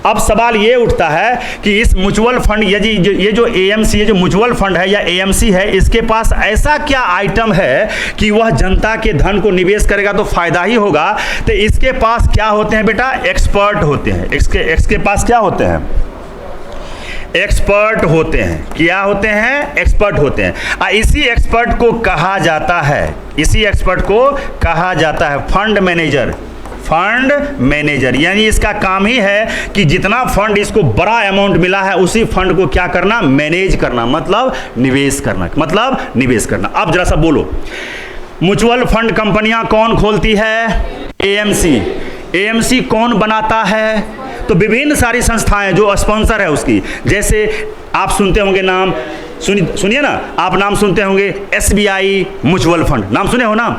Speaker 1: अब सवाल ये उठता है कि इस म्यूचुअल फंड, ये जो एएमसी, ये जो म्यूचुअल फंड है या एएमसी है, इसके पास ऐसा क्या आइटम है कि वह जनता के धन को निवेश करेगा तो फायदा ही होगा। तो इसके पास क्या होते हैं बेटा, एक्सपर्ट होते हैं। इसके पास क्या होते हैं, एक्सपर्ट होते हैं। क्या होते हैं, एक्सपर्ट होते हैं। इसी एक्सपर्ट को कहा जाता है फंड मैनेजर। फंड मैनेजर यानी इसका काम ही है कि जितना फंड इसको बड़ा अमाउंट मिला है, उसी फंड को क्या करना, मैनेज करना, मतलब निवेश करना। अब जरा सा बोलो, म्यूचुअल फंड कंपनियां कौन खोलती है, एएमसी कौन बनाता है, तो विभिन्न सारी संस्थाएं जो स्पॉन्सर है उसकी, जैसे आप सुनते होंगे नाम, सुनिए ना, आप नाम सुनते होंगे एसबीआई म्यूचुअल फंड, नाम सुने हो ना।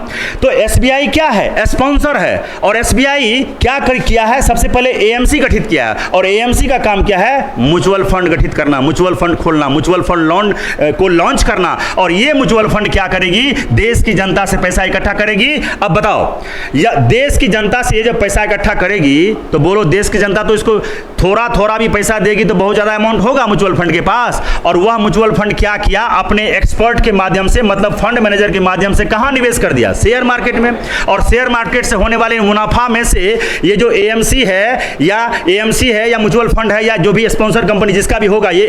Speaker 1: तो एसबीआई क्या है, स्पॉन्सर है, और एसबीआई क्या किया है, सबसे पहले एएमसी गठित किया है, और एएमसी का काम क्या है, म्यूचुअल फंड गठित करना, म्यूचुअल फंड खोलना, म्यूचुअल फंड को लॉन्च करना। और ये म्यूचुअल फंड क्या करेगी, देश की जनता से पैसा इकट्ठा करेगी। अब बताओ, या देश की जनता से ये जब पैसा इकट्ठा करेगी, तो बोलो देश की जनता तो इसको थोड़ा थोड़ा भी पैसा देगी तो बहुत ज्यादा अमाउंट होगा म्यूचुअल फंड के पास, और वह म्यूचुअल फंड क्या किया, अपने एक्सपर्ट के माध्यम से, मतलब फंड मैनेजर के माध्यम से कहां निवेश कर दिया, शेयर मार्केट में। और शेयर मार्केट से होने वाले मुनाफा में से ये जो एएमसी है या म्यूचुअल फंड है या जो भी स्पॉन्सर कंपनी जिसका भी होगा, ये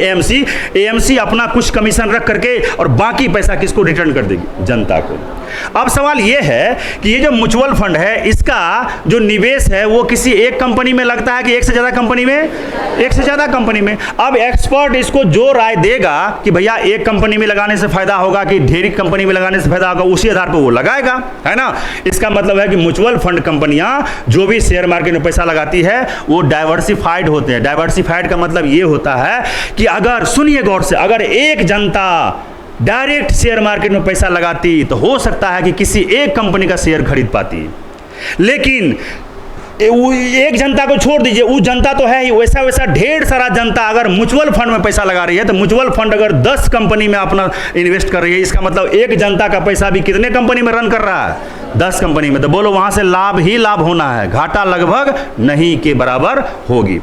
Speaker 1: एएमसी अपना कुछ कमीशन रख करके और बाकी पैसा किसको रिटर्न कर देगी, जनता को। अब सवाल यह है कि ये जो म्यूचुअल फंड है, इसका जो निवेश है वो किसी एक कंपनी में लगता है कि एक से ज्यादा कंपनी में, एक से ज्यादा कंपनी में। अब एक्सपर्ट इसको जो राय देगा कि भैया एक कंपनी में लगाने से फायदा होगा कि ढेरी कंपनी में लगाने से फायदा होगा, उसी आधार पर वो लगाएगा, है ना। इसका मतलब है कि म्यूचुअल फंड कंपनियां जो भी शेयर मार्केट में पैसा लगाती है वो डाइवर्सिफाइड होते हैं। डाइवर्सिफाइड का मतलब ये होता है कि अगर, सुनिए गौर से, अगर एक जनता डायरेक्ट शेयर मार्केट में पैसा लगाती तो हो सकता है कि किसी एक कंपनी का शेयर खरीद पाती, लेकिन एक जनता को छोड़ दीजिए, वो जनता तो है ही, वैसा वैसा ढेर सारा जनता अगर म्यूचुअल फंड में पैसा लगा रही है, तो म्यूचुअल फंड अगर 10 कंपनी में अपना इन्वेस्ट कर रही है, इसका मतलब एक जनता का पैसा भी कितने कंपनी में रन कर रहा है? 10 कंपनी में। तो बोलो वहां से लाभ ही लाभ होना है, घाटा लगभग नहीं के बराबर होगी।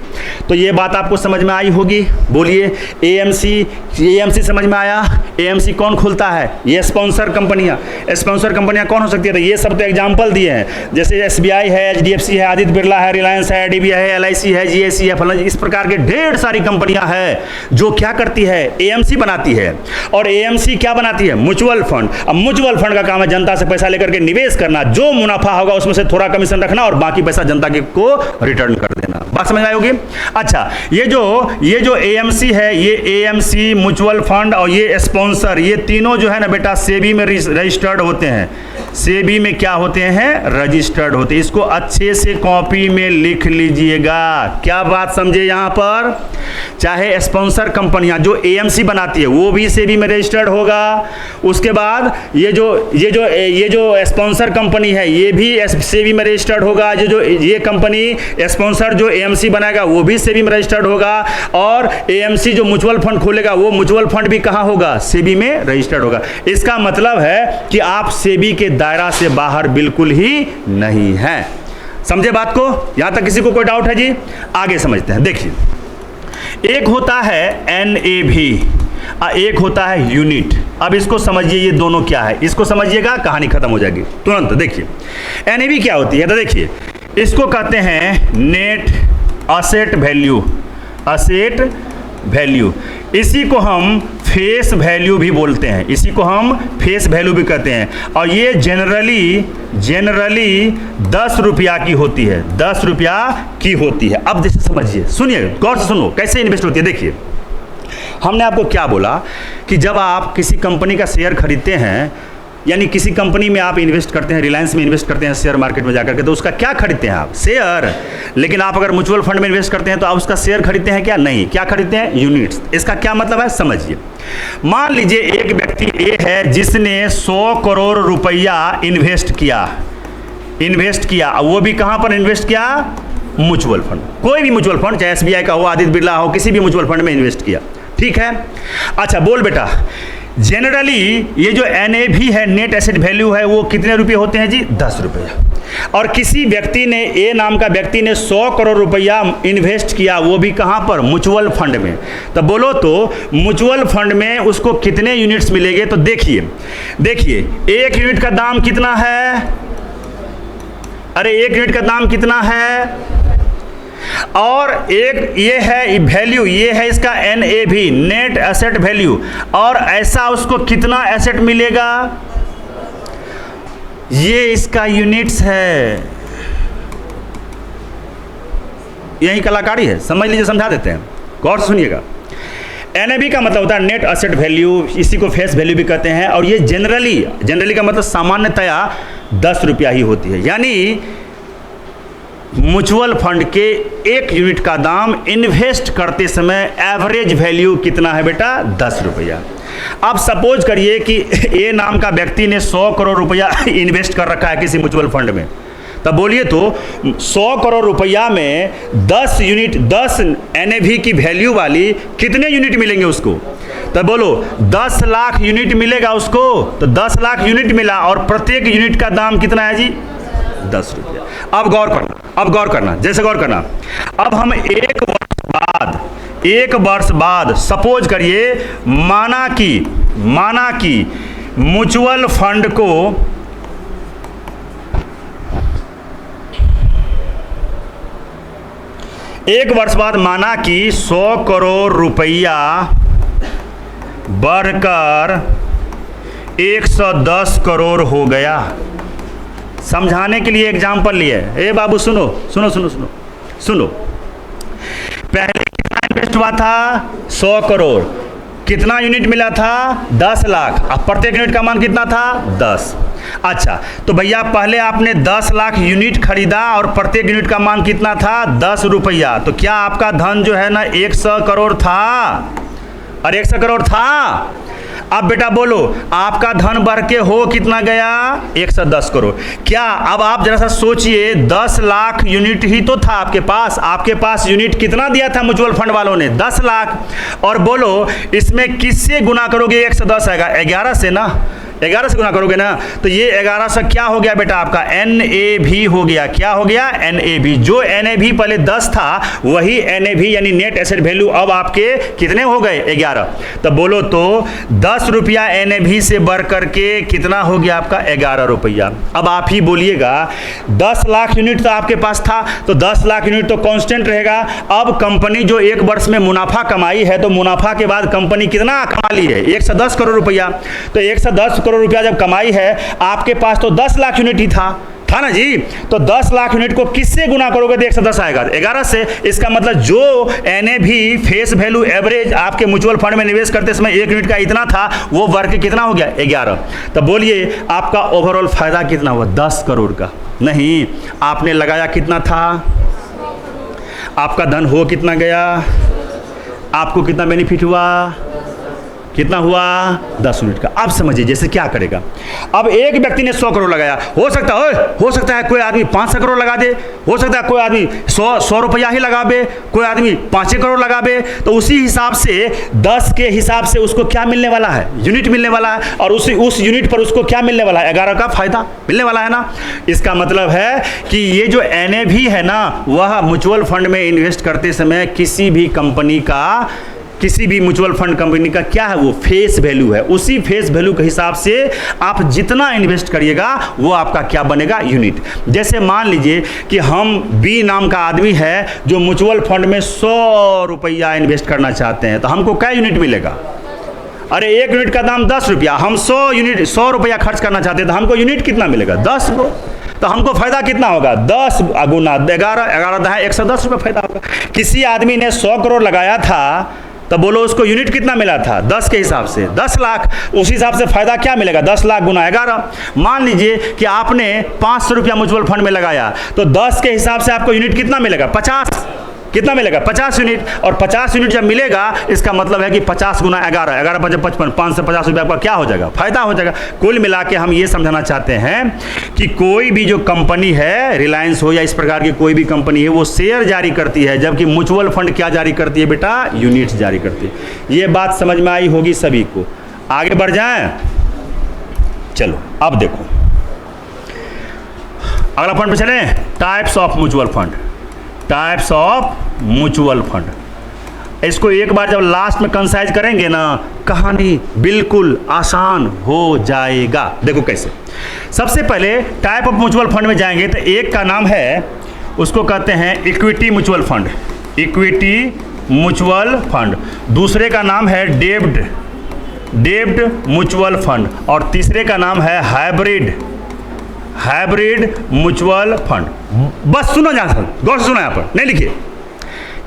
Speaker 1: तो ये बात आपको समझ में आई होगी। बोलिए एएमसी समझ में आया? एएमसी कौन खुलता है? ये स्पॉन्सर कंपनियां। स्पॉन्सर कंपनियां कौन हो सकती है? तो ये सब तो एग्जाम्पल दिए हैं, जैसे SBI है, HDFC है, आदित्य बिरला है, रिलायंस है, DBI है, LIC है, GSC है, फलन, इस प्रकार के ढेर सारी कंपनियां हैं जो क्या करती है? एएमसी बनाती है। और एएमसी क्या बनाती है? Mutual fund. अब म्यूचुअल फंड का काम है जनता से पैसा लेकर के निवेश करना, जो मुनाफा होगा उसमें से थोड़ा कमीशन रखना और बाकी पैसा जनता को रिटर्न कर देना। बात समझ आई होगी? अच्छा, ये जो एएमसी है, ये एएमसी, म्यूचुअल फंड और ये स्पॉन्सर, ये तीनों जो है ना बेटा सेबी में रजिस्टर्ड होते हैं। सेबी में क्या होते हैं? रजिस्टर्ड होते हैं। इसको अच्छे से कॉपी में लिख लीजिएगा। क्या बात समझे यहां पर? चाहे स्पॉन्सर कंपनियां जो एएमसी बनाती है वो भी सेबी में रजिस्टर्ड होगा। उसके बाद ये जो स्पॉन्सर कंपनी है ये भी सेबी में रजिस्टर्ड होगा। ये कंपनी स्पॉन्सर जो एएमसी बनाएगा वो भी सेबी में रजिस्टर्ड होगा। और एएमसी जो म्यूचुअल फंड खोलेगा वो म्यूचुअल फंड भी कहाँ होगा? सेबी में रजिस्टर्ड होगा। इसका मतलब है कि आप सेबी के दायरा से बाहर बिल्कुल ही नहीं है। समझे बात को? यहां तक किसी को कोई डाउट है जी? आगे समझते हैं। देखिए, एक होता है NAV, एक होता है यूनिट। अब इसको समझिए, ये दोनों क्या है, इसको समझिएगा, कहानी खत्म हो जाएगी तुरंत। देखिए NAV क्या होती है, तो देखिए इसको कहते हैं net asset value. Asset value, इसी को हम फेस वैल्यू भी बोलते हैं, इसी को हम फेस वैल्यू भी कहते हैं। और ये जनरली 10 रुपया की होती है, 10 रुपया की होती है। अब जैसे समझिए, सुनिए गौर से सुनो कैसे इन्वेस्ट होती है। देखिए, हमने आपको क्या बोला कि जब आप किसी कंपनी का शेयर खरीदते हैं, यानी किसी कंपनी में आप इन्वेस्ट करते हैं, रिलायंस में इन्वेस्ट करते हैं शेयर मार्केट में जाकर के, तो उसका क्या खरीदते हैं आप? शेयर। लेकिन आप अगर म्यूचुअल फंड में इन्वेस्ट करते हैं तो आप उसका शेयर खरीदते हैं क्या? नहीं। क्या खरीदते हैं? यूनिट्स। इसका क्या मतलब है समझिए। मान लीजिए एक व्यक्ति ए है जिसने 100 करोड़ रुपया इन्वेस्ट किया। वो भी कहां पर इन्वेस्ट किया? Mutual fund. कोई भी म्यूचुअल फंड, चाहे SBI का हो, आदित्य बिरला हो, किसी भी म्यूचुअल फंड में इन्वेस्ट किया। ठीक है। अच्छा बोल बेटा, जनरली ये जो NAV है, नेट एसेट वैल्यू है, वो कितने रुपए होते हैं जी? 10 रुपये। और किसी व्यक्ति ने, ए नाम का व्यक्ति ने 100 करोड़ रुपया इन्वेस्ट किया, वो भी कहां पर? म्यूचुअल फंड में। तो बोलो तो म्यूचुअल फंड में उसको कितने यूनिट्स मिलेंगे? तो देखिए एक यूनिट का दाम कितना है? अरे एक यूनिट का दाम कितना है? और एक ये है वैल्यू, ये है इसका NAV, नेट एसेट वैल्यू। और ऐसा उसको कितना एसेट मिलेगा? ये इसका यूनिट्स है। यही कलाकारी है, समझ लीजिए, समझा देते हैं, गौर से सुनिएगा। NAV का मतलब होता है नेट एसेट वैल्यू, इसी को फेस वैल्यू भी कहते हैं। और ये जनरली का मतलब सामान्यतया 10 रुपया ही होती है। यानी म्यूचुअल फंड के एक यूनिट का दाम इन्वेस्ट करते समय एवरेज वैल्यू कितना है बेटा? 10 रुपया। अब सपोज करिए कि ए नाम का व्यक्ति ने 100 करोड़ रुपया इन्वेस्ट कर रखा है किसी म्यूचुअल फंड में। तब बोलिए तो 100 करोड़ रुपया में 10 यूनिट, 10 NAV की वैल्यू वाली कितने यूनिट मिलेंगे उसको? तब बोलो 10 लाख यूनिट मिलेगा उसको। तो 10 लाख यूनिट मिला और प्रत्येक यूनिट का दाम कितना है जी? 10 रुपया। अब गौर करना, जैसे गौर करना। अब हम एक वर्ष बाद सपोज करिए, माना कि म्यूचुअल फंड को एक वर्ष बाद माना कि 100 करोड़ रुपया बढ़कर 110 करोड़ हो गया। समझाने के लिए एग्जाम्पल लिए। ए बाबू सुनो, पहले कितना इन्वेस्ट हुआ था? 100 करोड़। कितना यूनिट मिला था? 10 लाख। अब प्रत्येक यूनिट का मान कितना था? 10। अच्छा, तो भैया पहले आपने 10 लाख यूनिट खरीदा और प्रत्येक यूनिट का मान कितना था? 10 रुपया। तो क्या आपका धन जो है ना 100 करोड़ था? और 100 करोड़ था। अब बेटा बोलो, आपका धन बढ़ के हो कितना गया? 110 करोड़। क्या अब आप जरा सा सोचिए, 10 लाख यूनिट ही तो था आपके पास यूनिट कितना दिया था म्यूचुअल फंड वालों ने? 10 लाख। और बोलो इसमें किससे गुना करोगे? 110 आएगा, 11 से ना, 11 से गुना करोगे ना, तो ये 11 से क्या हो गया बेटा आपका? NAV हो गया। क्या हो गया? NAV। जो NAV पहले 10 था वही NAV यानी नेट एसेट वैल्यू अब आपके कितने हो गए? 11। तो बोलो तो 10 रुपया NAV से बढ़ करके कितना हो गया आपका? 11 रुपया। अब आप ही बोलिएगा 10 लाख यूनिट तो आपके पास था, तो 10 लाख यूनिट तो कांस्टेंट रहेगा। अब कंपनी जो एक वर्ष में मुनाफा कमाई है, तो मुनाफा के बाद कंपनी कितना कमा ली है? 110 करोड़ रुपया। तो 110 करोड़ रुपया जब कमाई है, आपके पास तो 10 लाख यूनिट ही था ना जी। तो 10 लाख यूनिट को किससे गुना करोगे तो 110 आएगा? 11 से। इसका मतलब जो NAV फेस वैल्यू एवरेज आपके म्यूचुअल फंड में निवेश करते समय 1 यूनिट का इतना था, वो बढ़ के कितना हो गया? 11। तो बोलिए आपका ओवरऑल फायदा कितना हुआ? 10 करोड़ का। नहीं, आपने लगाया कितना था? आपका धन हो कितना गया? आपको कितना बेनिफिट हुआ? कितना हुआ? 10 यूनिट का। अब समझिए जैसे क्या करेगा। अब एक व्यक्ति ने 100 करोड़ लगाया, हो सकता है कोई आदमी 500 करोड़ लगा दे, हो सकता है कोई आदमी 100 रुपया ही लगावे, कोई आदमी 5 करोड़ लगावे। तो उसी हिसाब से 10 के हिसाब से उसको क्या मिलने वाला है? यूनिट मिलने वाला है। और उस यूनिट पर उसको क्या मिलने वाला है? 11 का फायदा मिलने वाला है ना। इसका मतलब है कि ये जो NAV है ना, वह म्यूचुअल फंड में इन्वेस्ट करते समय किसी भी कंपनी का, किसी भी म्यूचुअल फंड कंपनी का क्या है? वो फेस वैल्यू है। उसी फेस वैल्यू के हिसाब से आप जितना इन्वेस्ट करिएगा वो आपका क्या बनेगा? यूनिट। जैसे मान लीजिए कि हम B नाम का आदमी है जो म्यूचुअल फंड में 100 रुपया इन्वेस्ट करना चाहते हैं, तो हमको क्या यूनिट मिलेगा? अरे 1 यूनिट का दाम 10 रुपया, हम 100 रुपया खर्च करना चाहते हैं, तो हमको यूनिट कितना मिलेगा? 10। तो हमको फायदा कितना होगा? 10 गुना 11 110 रुपये फायदा होगा। किसी आदमी ने 100 करोड़ लगाया था, तो बोलो उसको यूनिट कितना मिला था? 10 के हिसाब से 10 लाख। उस हिसाब से फायदा क्या मिलेगा? 10 लाख गुना 11। मान लीजिए कि आपने 500 रुपया म्यूचुअल फंड में लगाया, तो 10 के हिसाब से आपको यूनिट कितना मिलेगा? 50। कितना मिलेगा? 50 यूनिट। और 50 यूनिट जब मिलेगा, इसका मतलब है कि 50 गुना 11, 11 5 55, 550 रुपये आपका क्या हो जाएगा? फायदा हो जाएगा। कुल मिला के हम ये समझाना चाहते हैं कि कोई भी जो कंपनी है, रिलायंस हो या इस प्रकार की कोई भी कंपनी है, वो शेयर जारी करती है, जबकि म्यूचुअल फंड क्या जारी करती है बेटा? यूनिट्स जारी करती है। ये बात समझ में आई होगी सभी को। आगे बढ़ जाएं? चलो अब देखो अगला पॉइंट पे चले। Types of mutual fund. Types of mutual fund. इसको एक बार जब लास्ट में कंसाइज करेंगे ना, कहानी बिल्कुल आसान हो जाएगा। देखो कैसे। सबसे पहले टाइप ऑफ म्यूचुअल फंड में जाएंगे तो एक का नाम है, उसको कहते हैं equity mutual fund. Equity mutual fund. दूसरे का नाम है डेब्ट म्यूचुअल फंड। और तीसरे का नाम है हाइब्रिड म्यूचुअल फंड। बस सुनो, जहां गौर से सुना, यहाँ पर नहीं लिखिए।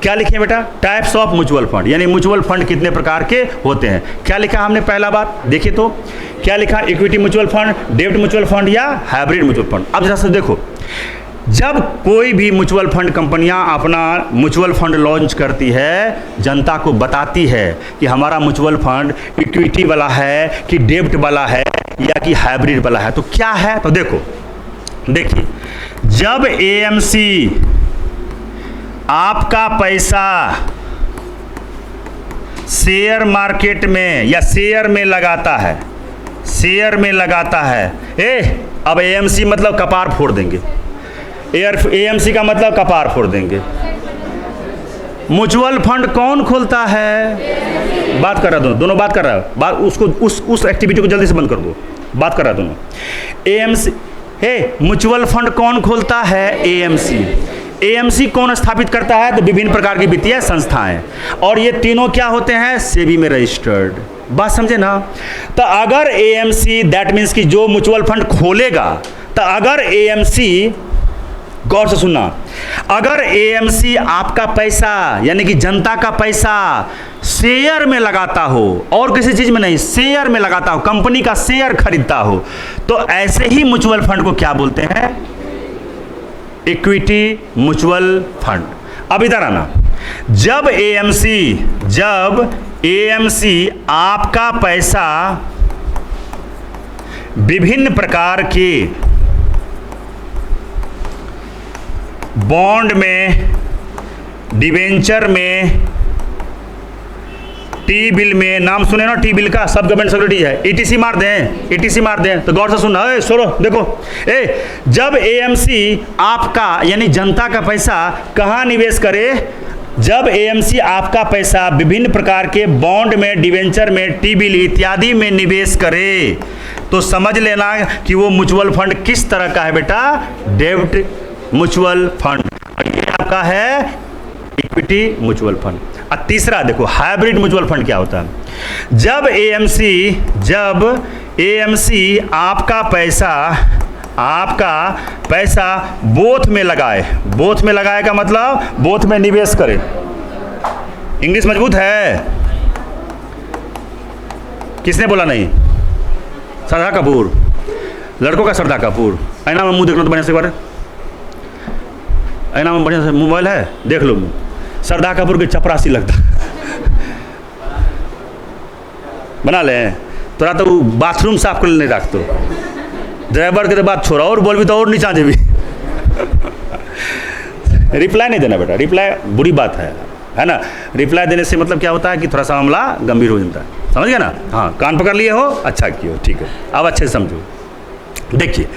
Speaker 1: क्या लिखे बेटा? टाइप्स ऑफ म्यूचुअल फंड, यानी म्यूचुअल फंड कितने प्रकार के होते हैं। क्या लिखा हमने? पहला बात देखिए तो क्या लिखा? इक्विटी म्यूचुअल फंड, डेब्ट म्यूचुअल फंड या हाइब्रिड म्यूचुअल फंड। अब जरा से देखो, जब कोई भी म्यूचुअल फंड कंपनियां अपना म्यूचुअल फंड लॉन्च करती है, जनता को बताती है कि हमारा म्यूचुअल फंड इक्विटी वाला है कि डेब्ट वाला है या कि हाइब्रिड वाला है, तो क्या है? तो देखिए, जब AMC आपका पैसा शेयर मार्केट में या शेयर में लगाता है, अब AMC मतलब कपार फोड़ देंगे। AMC का मतलब कपार फोड़ देंगे। म्यूचुअल फंड कौन खोलता है? बात कर रहा दोनों बात कर रहा है। बात उसको उस एक्टिविटी को जल्दी से बंद कर दो। बात कर रहा दोनों। AMC म्यूचुअल फंड कौन खोलता है? AMC कौन स्थापित करता है? तो विभिन्न प्रकार की वित्तीय संस्थाएं। और ये तीनों क्या होते हैं? सेबी में रजिस्टर्ड। बात समझे ना? तो अगर AMC दैट मीन्स कि जो म्यूचुअल फंड खोलेगा, तो अगर AMC, गौर से सुनना, अगर AMC आपका पैसा यानी कि जनता का पैसा शेयर में लगाता हो, और किसी चीज में नहीं, शेयर में लगाता हो, कंपनी का शेयर खरीदता हो, तो ऐसे ही म्यूचुअल फंड को क्या बोलते हैं? Equity mutual fund. अब इधर आना, जब एएमसी आपका पैसा विभिन्न प्रकार के बॉन्ड में, डिवेंचर में, टी बिल में, नाम सुने ना टी बिल का, सब गवर्नमेंट सिक्योरिटीज है, ईटीसी मार दें, तो गौर से सुनना, सुनो देखो, जब एएमसी आपका यानी जनता का पैसा कहाँ निवेश करे, जब एएमसी आपका पैसा विभिन्न प्रकार के बॉन्ड में, डिवेंचर में, टी बिल इत्यादि में निवेश करे, तो समझ लेना कि वो म्यूचुअल फंड किस तरह का है बेटा, डेब्ट म्यूचुअल फंड, ये आपका है इक्विटी म्यूचुअल फंड। और तीसरा देखो हाइब्रिड म्यूचुअल फंड क्या होता है, जब एएमसी आपका पैसा बोथ में लगाए का मतलब बोथ में निवेश करे। इंग्लिश मजबूत है? किसने बोला नहीं? श्रद्धा कपूर, लड़कों का श्रद्धा कपूर। ऐना में मुंह देखना तो बढ़िया से, बार ऐना में बढ़िया से मोबाइल है, देख लो मुंह, श्रद्धा कपूर के चपरासी लगता बना ले। तोरा तो बाथरूम साफ कर नहीं रख, तो ड्राइवर के तो बात छोड़ा, और बोल भी तो और नीचा देवी रिप्लाई नहीं देना बेटा, रिप्लाई बुरी बात है ना। रिप्लाई देने से मतलब क्या होता है कि थोड़ा सा मामला गंभीर हो जाता है, समझ गया ना। हाँ, कान पकड़ लिए हो, अच्छा किए, ठीक है, अब अच्छे से समझो। देखिए,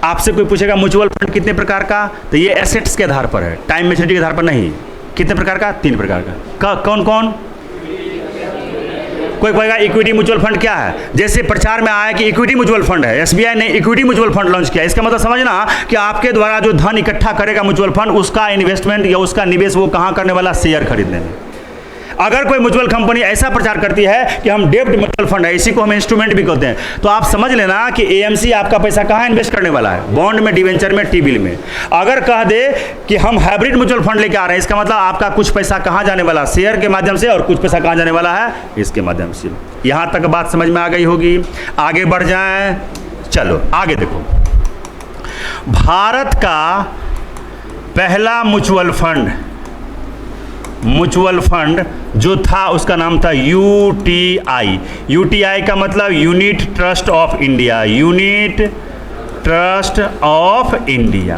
Speaker 1: आपसे कोई पूछेगा म्यूचुअल फंड कितने प्रकार का, तो ये एसेट्स के आधार पर है, टाइम मैच्योरिटी के आधार पर नहीं। कितने प्रकार का? 3 प्रकार का। कौन कौन? कोई कहेगा इक्विटी म्यूचुअल फंड क्या है, जैसे प्रचार में आया कि इक्विटी म्यूचुअल फंड है, एसबीआई ने इक्विटी म्यूचुअल फंड लॉन्च किया। इसका मतलब समझना कि आपके द्वारा जो धन इकट्ठा करेगा म्यूचुअल फंड, उसका इन्वेस्टमेंट या उसका निवेश वो कहाँ करने वाला, शेयर खरीदने में। अगर कोई म्यूचुअल कंपनी ऐसा प्रचार करती है कि हम डेब्ट म्यूचुअल फंड है, इसी को हम इंस्ट्रूमेंट भी कहते हैं, तो आप समझ लेना कि एएमसी आपका पैसा कहाँ इन्वेस्ट करने वाला है, बॉन्ड में, डिवेंचर में, टी बिल में। अगर कह दे कि हम हाइब्रिड म्यूचुअल फंड लेके आ रहे हैं, इसका मतलब आपका कुछ पैसा कहाँ जाने वाला, शेयर के माध्यम से, और कुछ पैसा कहाँ जाने वाला है, इसके माध्यम से। यहाँ तक बात समझ में आ गई होगी। आगे बढ़ जाएं, चलो आगे देखो। भारत का पहला म्यूचुअल फंड जो था उसका नाम था यूटीआई। यूटीआई का मतलब unit trust of India, unit trust of India.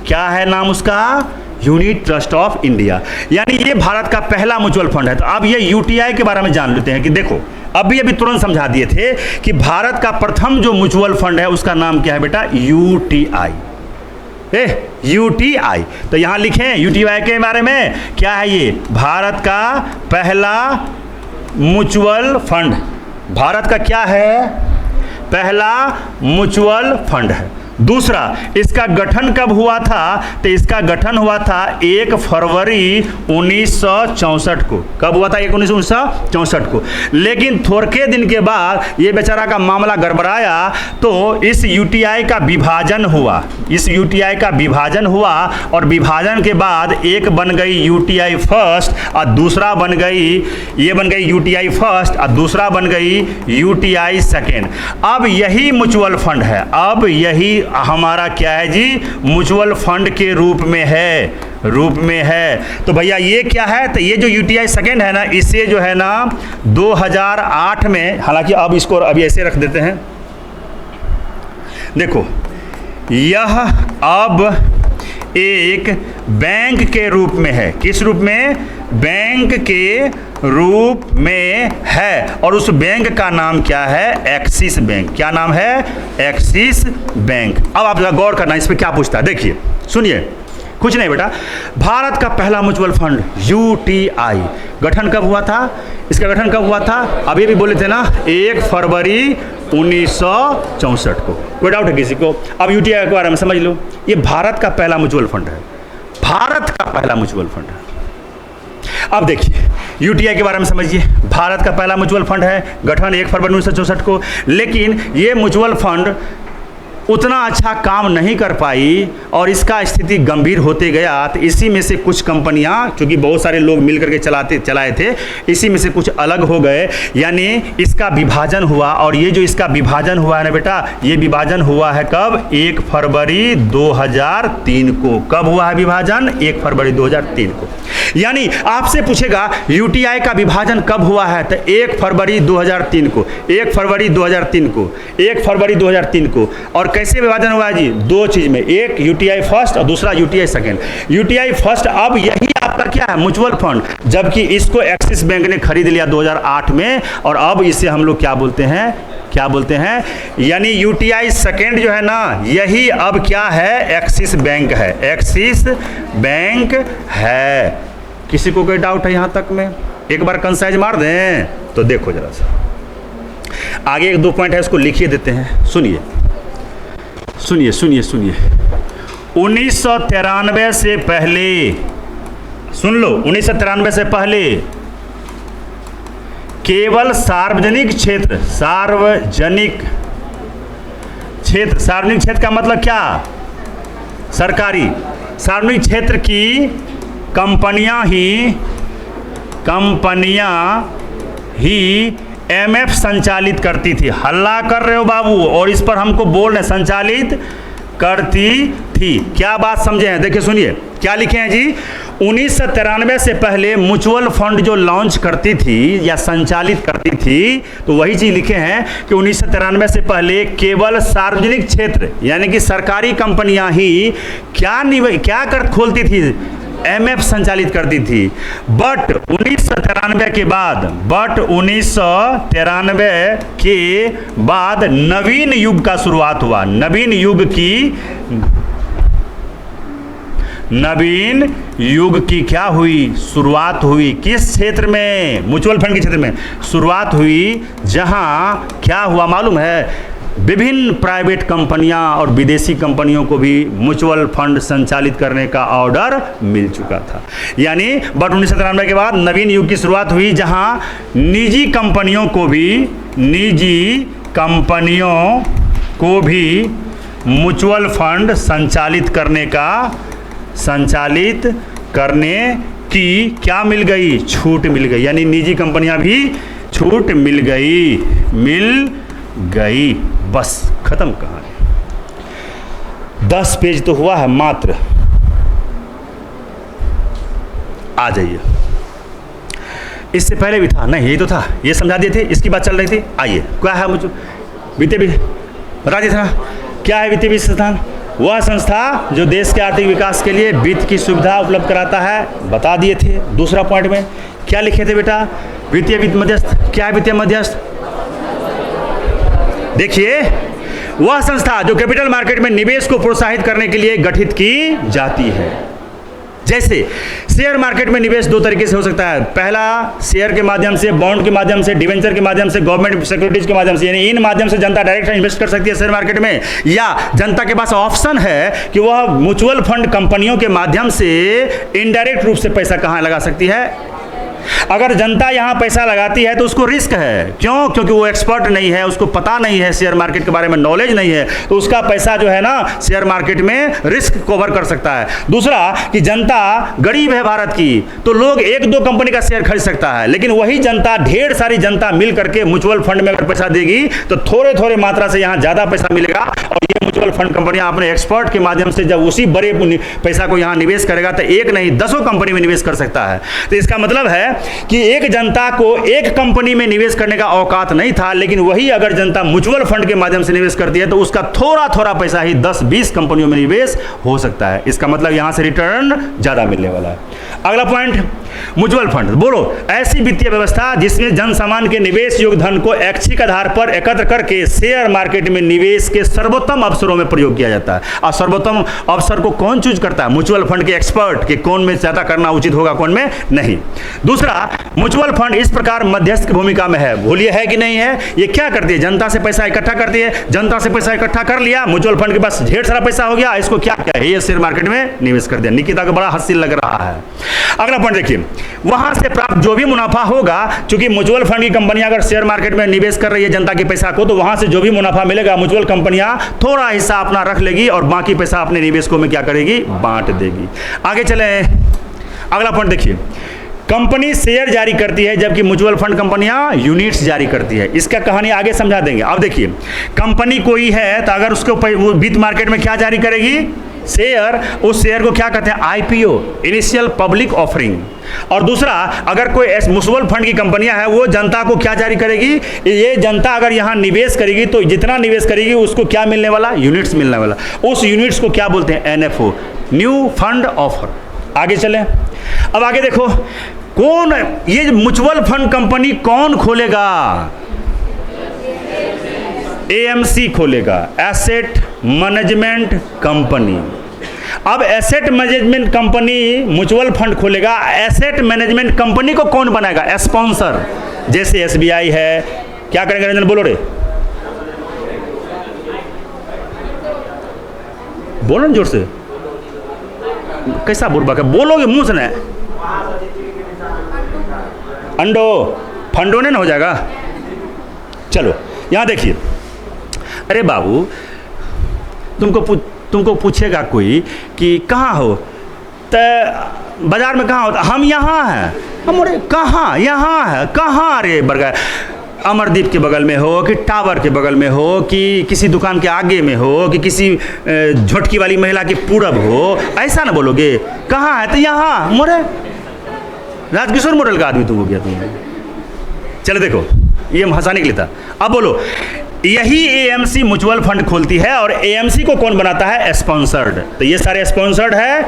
Speaker 1: क्या है नाम उसका? Unit trust of India. यानी ये भारत का पहला म्यूचुअल फंड है। तो अब ये यूटीआई के बारे में जान लेते हैं कि देखो, अभी तुरंत समझा दिए थे कि भारत का प्रथम जो म्यूचुअल फंड है उसका नाम क्या है बेटा, यूटीआई। यूटीआई, तो यहां लिखें यूटीआई के बारे में, क्या है ये, भारत का पहला म्यूचुअल फंड। भारत का क्या है? पहला म्यूचुअल फंड है। दूसरा, इसका गठन कब हुआ था? तो इसका गठन हुआ था 1 फरवरी 1964 को। कब हुआ था? 1964 को। लेकिन थोड़के दिन के बाद ये बेचारा का मामला गड़बड़ाया, तो इस यूटीआई का विभाजन हुआ, और विभाजन के बाद एक बन गई यूटीआई फर्स्ट और दूसरा बन गई यूटीआई फर्स्ट और दूसरा बन गई यूटीआई सेकेंड। अब यही म्यूचुअल फंड है, अब यही हमारा क्या है जी, म्यूचुअल फंड के रूप में है। तो भैया ये क्या है? तो ये जो यूटीआई सेकेंड है ना, इसे जो है ना 2008 में, हालांकि अब इसको अभी ऐसे रख देते हैं, देखो यह अब एक बैंक के रूप में है। किस रूप में? बैंक के रूप में है। और उस बैंक का नाम क्या है? Axis bank. क्या नाम है? Axis bank. अब आप गौर करना इस पर क्या पूछता है, देखिए सुनिए। कुछ नहीं बेटा, भारत का पहला म्यूचुअल फंड यूटीआई गठन कब हुआ था? इसका गठन कब हुआ था? अभी भी बोले थे ना, 1 फरवरी 1964 को। कोई डाउट है किसी को? अब यूटीआई के बारे में समझ लो। ये भारत का पहला म्यूचुअल फंड है, भारत का पहला म्यूचुअल फंड है। अब देखिए यूटीआई के बारे में समझिए। भारत का पहला म्यूचुअल फंड है, गठन 1 फरवरी 1964 को। लेकिन ये म्यूचुअल फंड उतना अच्छा काम नहीं कर पाई और इसका स्थिति गंभीर होते गया। तो इसी में से कुछ कंपनियां, क्योंकि बहुत सारे लोग मिल करके चलाए थे, इसी में से कुछ अलग हो गए, यानी इसका विभाजन हुआ। और ये जो इसका विभाजन हुआ है ना बेटा, ये विभाजन हुआ है कब? 1 फरवरी 2003 को। कब हुआ है विभाजन? 1 फरवरी 2003 को। यानी आपसे पूछेगा यूटीआई का विभाजन कब हुआ है, तो 1 फरवरी 2003 को। 1 फरवरी 2003 को, 1 फरवरी 2003 को। और कैसे विभाजन हुआ है जी? दो चीज में, एक यूटीआई फर्स्ट और दूसरा यूटीआई सेकंड। यूटीआई फर्स्ट अब यही आपका क्या है? म्यूचुअल फंड, जबकि इसको एक्सिस बैंक ने खरीद लिया 2008 में, और अब इसे हम लोग क्या बोलते हैं? क्या बोलते हैं? यानी यूटीआई सेकंड जो है ना, यही अब क्या है? एक्सिस बैंक है। एक्सिस बैंक है। किसी को कोई डाउट है यहां तक में? एक बार कंसाइज मार दें तो देखो जरा सा। आगे एक दो पॉइंट है, उसको लिखिए देते हैं। सुनिए सुनिए सुनिए सुनिए। 1993 से पहले, सुन लो, 1993 से पहले केवल सार्वजनिक क्षेत्र, सार्वजनिक क्षेत्र का मतलब क्या? सरकारी। सार्वजनिक क्षेत्र की कंपनियां ही एमएफ संचालित करती थी। हल्ला कर रहे हो बाबू, और इस पर हमको बोल रहे, संचालित करती थी। क्या बात समझे हैं? देखिए सुनिए क्या लिखे हैं जी। 1993 से पहले म्यूचुअल फंड जो लॉन्च करती थी या संचालित करती थी, तो वही चीज लिखे हैं कि 1993 से पहले केवल सार्वजनिक क्षेत्र यानी कि सरकारी कंपनियां ही क्या खोलती थी? एमएफ संचालित करती थी। बट 1993 के बाद नवीन युग का शुरुआत हुआ। नवीन युग की क्या हुई? शुरुआत हुई। किस क्षेत्र में? म्यूचुअल फंड के क्षेत्र में शुरुआत हुई, जहां क्या हुआ मालूम है? विभिन्न प्राइवेट कंपनियां और विदेशी कंपनियों को भी म्यूचुअल फंड संचालित करने का ऑर्डर मिल चुका था। यानी बट 1993 के बाद नवीन युग की शुरुआत हुई, जहां निजी कंपनियों को भी म्यूचुअल फंड संचालित करने की क्या मिल गई? छूट मिल गई। यानी निजी कंपनियां भी छूट मिल गई। बस खत्म कहानी। 10 पेज तो हुआ है मात्र। आ जाइए। इससे पहले भी था नहीं? यही तो था, ये समझा दिए थे, इसकी बात चल रही थी। आइए, क्या है मुझे वित्तीय बता दिया था। क्या है वित्तीय संस्थान? वह संस्था जो देश के आर्थिक विकास के लिए वित्त की सुविधा उपलब्ध कराता है, बता दिए थे। दूसरा पॉइंट में क्या लिखे थे बेटा? वित्तीय मध्यस्थ। क्या है वित्तीय मध्यस्थ? देखिए, वह संस्था जो कैपिटल मार्केट में निवेश को प्रोत्साहित करने के लिए गठित की जाती है। जैसे शेयर मार्केट में निवेश दो तरीके से हो सकता है। पहला, शेयर के माध्यम से, बॉन्ड के माध्यम से, डिवेंचर के माध्यम से, गवर्नमेंट सिक्योरिटीज के माध्यम से। यानी इन माध्यम से जनता डायरेक्ट इन्वेस्ट कर सकती है शेयर मार्केट में, या जनता के पास ऑप्शन है कि वह म्यूचुअल फंड कंपनियों के माध्यम से इनडायरेक्ट रूप से पैसा कहां लगा सकती है। अगर जनता यहां पैसा लगाती है तो उसको रिस्क है। क्यों? क्योंकि वो एक्सपर्ट नहीं है, उसको पता नहीं है, शेयर मार्केट के बारे में नॉलेज नहीं है, तो उसका पैसा जो है ना शेयर मार्केट में रिस्क कवर कर सकता है। दूसरा कि जनता गरीब है भारत की, तो लोग 1-2 कंपनी का शेयर खरीद सकता है, लेकिन वही जनता, ढेर सारी जनता मिल करके म्यूचुअल फंड में अगर पैसा देगी तो थोड़े थोड़े मात्रा से यहां ज्यादा पैसा मिलेगा। और ये म्यूचुअल फंड कंपनियां अपने एक्सपर्ट के माध्यम से जब उसी बड़े पैसा को यहां निवेश करेगा तो एक नहीं 10 कंपनी में निवेश कर सकता है। तो इसका मतलब है कि एक जनता को एक कंपनी में निवेश करने का औकात नहीं था, लेकिन वही अगर जनता म्यूचुअल फंड के माध्यम से निवेश करती है तो उसका थोड़ा थोड़ा पैसा ही 10-20 कंपनियों में निवेश हो सकता है। इसका मतलब यहां से रिटर्न ज्यादा मिलने वाला है। अगला पॉइंट, म्यूचुअल फंड। बोलो, ऐसी वित्तीय व्यवस्था जिसमें जन सामान्य के निवेश योग्य धन को ऐच्छिक आधार पर एकत्र करके शेयर मार्केट में निवेश के सर्वोत्तम अवसरों में प्रयोग किया जाता है। और सर्वोत्तम अवसर को कौन चूज करता है? म्यूचुअल फंड के एक्सपर्ट, कि कौन में ज्यादा करना उचित होगा, कौन में नहीं। दूसरा, म्यूचुअल फंड इस प्रकार मध्यस्थ की भूमिका में है। बोलिए है कि नहीं है? ये क्या करती है? जनता से पैसा इकट्ठा करती है। जनता से पैसा इकट्ठा कर लिया, म्यूचुअल फंड के पास ढेर सारा पैसा हो गया, इसको क्या है? ये शेयर मार्केट में निवेश कर दिया। निकिता को बड़ा हंसी लग रहा है। अगला पॉइंट देखिए, वहां से प्राप्त जो भी मुनाफा होगा, क्योंकि म्यूचुअल फंड की कंपनियां अगर शेयर मार्केट में निवेश कर रही है जनता के पैसा को, तो वहां से जो भी मुनाफा मिलेगा म्यूचुअल कंपनियां थोड़ा हिस्सा अपना रख लेगी और बाकी पैसा अपने निवेशकों में क्या करेगी, बांट देगी। आगे चले, अगला पॉइंट देखिए, कंपनी शेयर जारी करती है जबकि म्यूचुअल फंड कंपनियां यूनिट्स जारी करती है। इसका कहानी आगे समझा देंगे। अब देखिए, कंपनी कोई है तो अगर उसको वित्त मार्केट में क्या जारी करेगी, शेयर। उस शेयर को क्या कहते हैं, आईपीओ, इनिशियल पब्लिक ऑफरिंग। और दूसरा, अगर कोई म्यूचुअल फंड की कंपनियां है वो जनता को क्या जारी करेगी, ये जनता अगर यहां निवेश करेगी तो जितना निवेश करेगी उसको क्या मिलने वाला, यूनिट्स मिलने वाला। उस यूनिट्स को क्या बोलते हैं, एनएफओ, न्यू फंड ऑफर। आगे चले, अब आगे देखो, कौन ये म्यूचुअल फंड कंपनी कौन खोलेगा, एएमसी खोलेगा, एसेट मैनेजमेंट कंपनी। अब asset management company mutual fund खोलेगा, एसेट मैनेजमेंट कंपनी को कौन बनाएगा, स्पॉन्सर। जैसे एसबीआई है, क्या करेंगे रंजन, बोलो रे, बोलो ना जोर से, कैसा बुरबक है, बोलोगे मुंह से, नहीं अंडो फंडो ने ना हो जाएगा। चलो यहां देखिए, अरे बाबू तुमको पूछेगा कोई कि कहाँ हो, तो बाजार में कहाँ हो, हम यहाँ हैं। हम कहाँ, यहाँ है, कहाँ रे बरगा, अमरदीप के बगल में हो कि टावर के बगल में हो कि किसी दुकान के आगे में हो कि किसी झोटकी वाली महिला के पूरब हो, ऐसा ना बोलोगे। कहाँ है, तो यहाँ मोरे, राजकिशोर मॉडल का आदमी तुम हो गया तुम। चलो देखो, ये हंसाने के लिए था। अब बोलो, यही एएमसी म्यूचुअल फंड खोलती है और एएमसी को कौन बनाता है, स्पॉन्सर्ड। तो ये सारे स्पॉन्सर्ड है,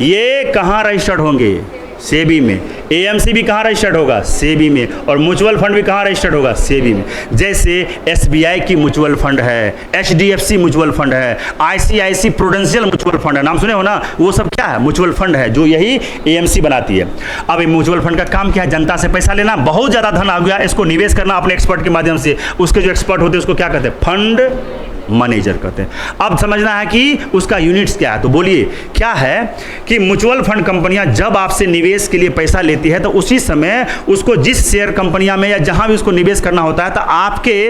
Speaker 1: ये कहाँ रजिस्टर्ड होंगे, सेबी में। एएमसी भी कहाँ रजिस्टर्ड होगा, सेबी में। और म्यूचुअल फंड भी कहाँ रजिस्टर्ड होगा, सेबी में। जैसे एसबीआई की म्यूचुअल फंड है, एचडीएफसी म्यूचुअल फंड है, आईसीआईसी प्रूडेंशियल म्यूचुअल फंड है, नाम सुने हो ना, वो सब क्या है, म्यूचुअल फंड है, जो यही एएमसी बनाती है। अब ये म्यूचुअल फंड का काम क्या है, जनता से पैसा लेना, बहुत ज़्यादा धन आ गया, इसको निवेश करना अपने एक्सपर्ट के माध्यम से। उसके जो एक्सपर्ट होते हैं उसको क्या कहते हैं, फंड मैनेजर कहते हैं। अब समझना है कि उसका यूनिट्स क्या है। तो बोलिए क्या है कि म्यूचुअल फंड कंपनियां जब आपसे निवेश के लिए पैसा लेती है तो उसी समय उसको जिस शेयर कंपनियां में या जहां भी उसको निवेश करना होता है तो आपके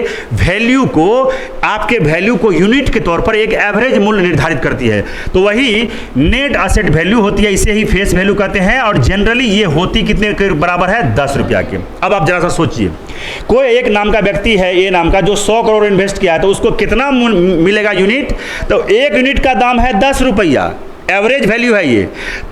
Speaker 1: वैल्यू को यूनिट के तौर पर एक एवरेज मूल्य निर्धारित करती है। तो वही नेट एसेट वैल्यू होती है, इसे ही फेस वैल्यू कहते हैं। और जनरली ये होती कितने के बराबर है, 10 रुपया के। अब आप जरा सा सोचिए, कोई एक नाम का व्यक्ति है, ए नाम का, जो 100 करोड़ इन्वेस्ट किया है, तो उसको कितना मिलेगा यूनिट, तो एक यूनिट का दाम है 10 रुपया, एवरेज वैल्यू है ये।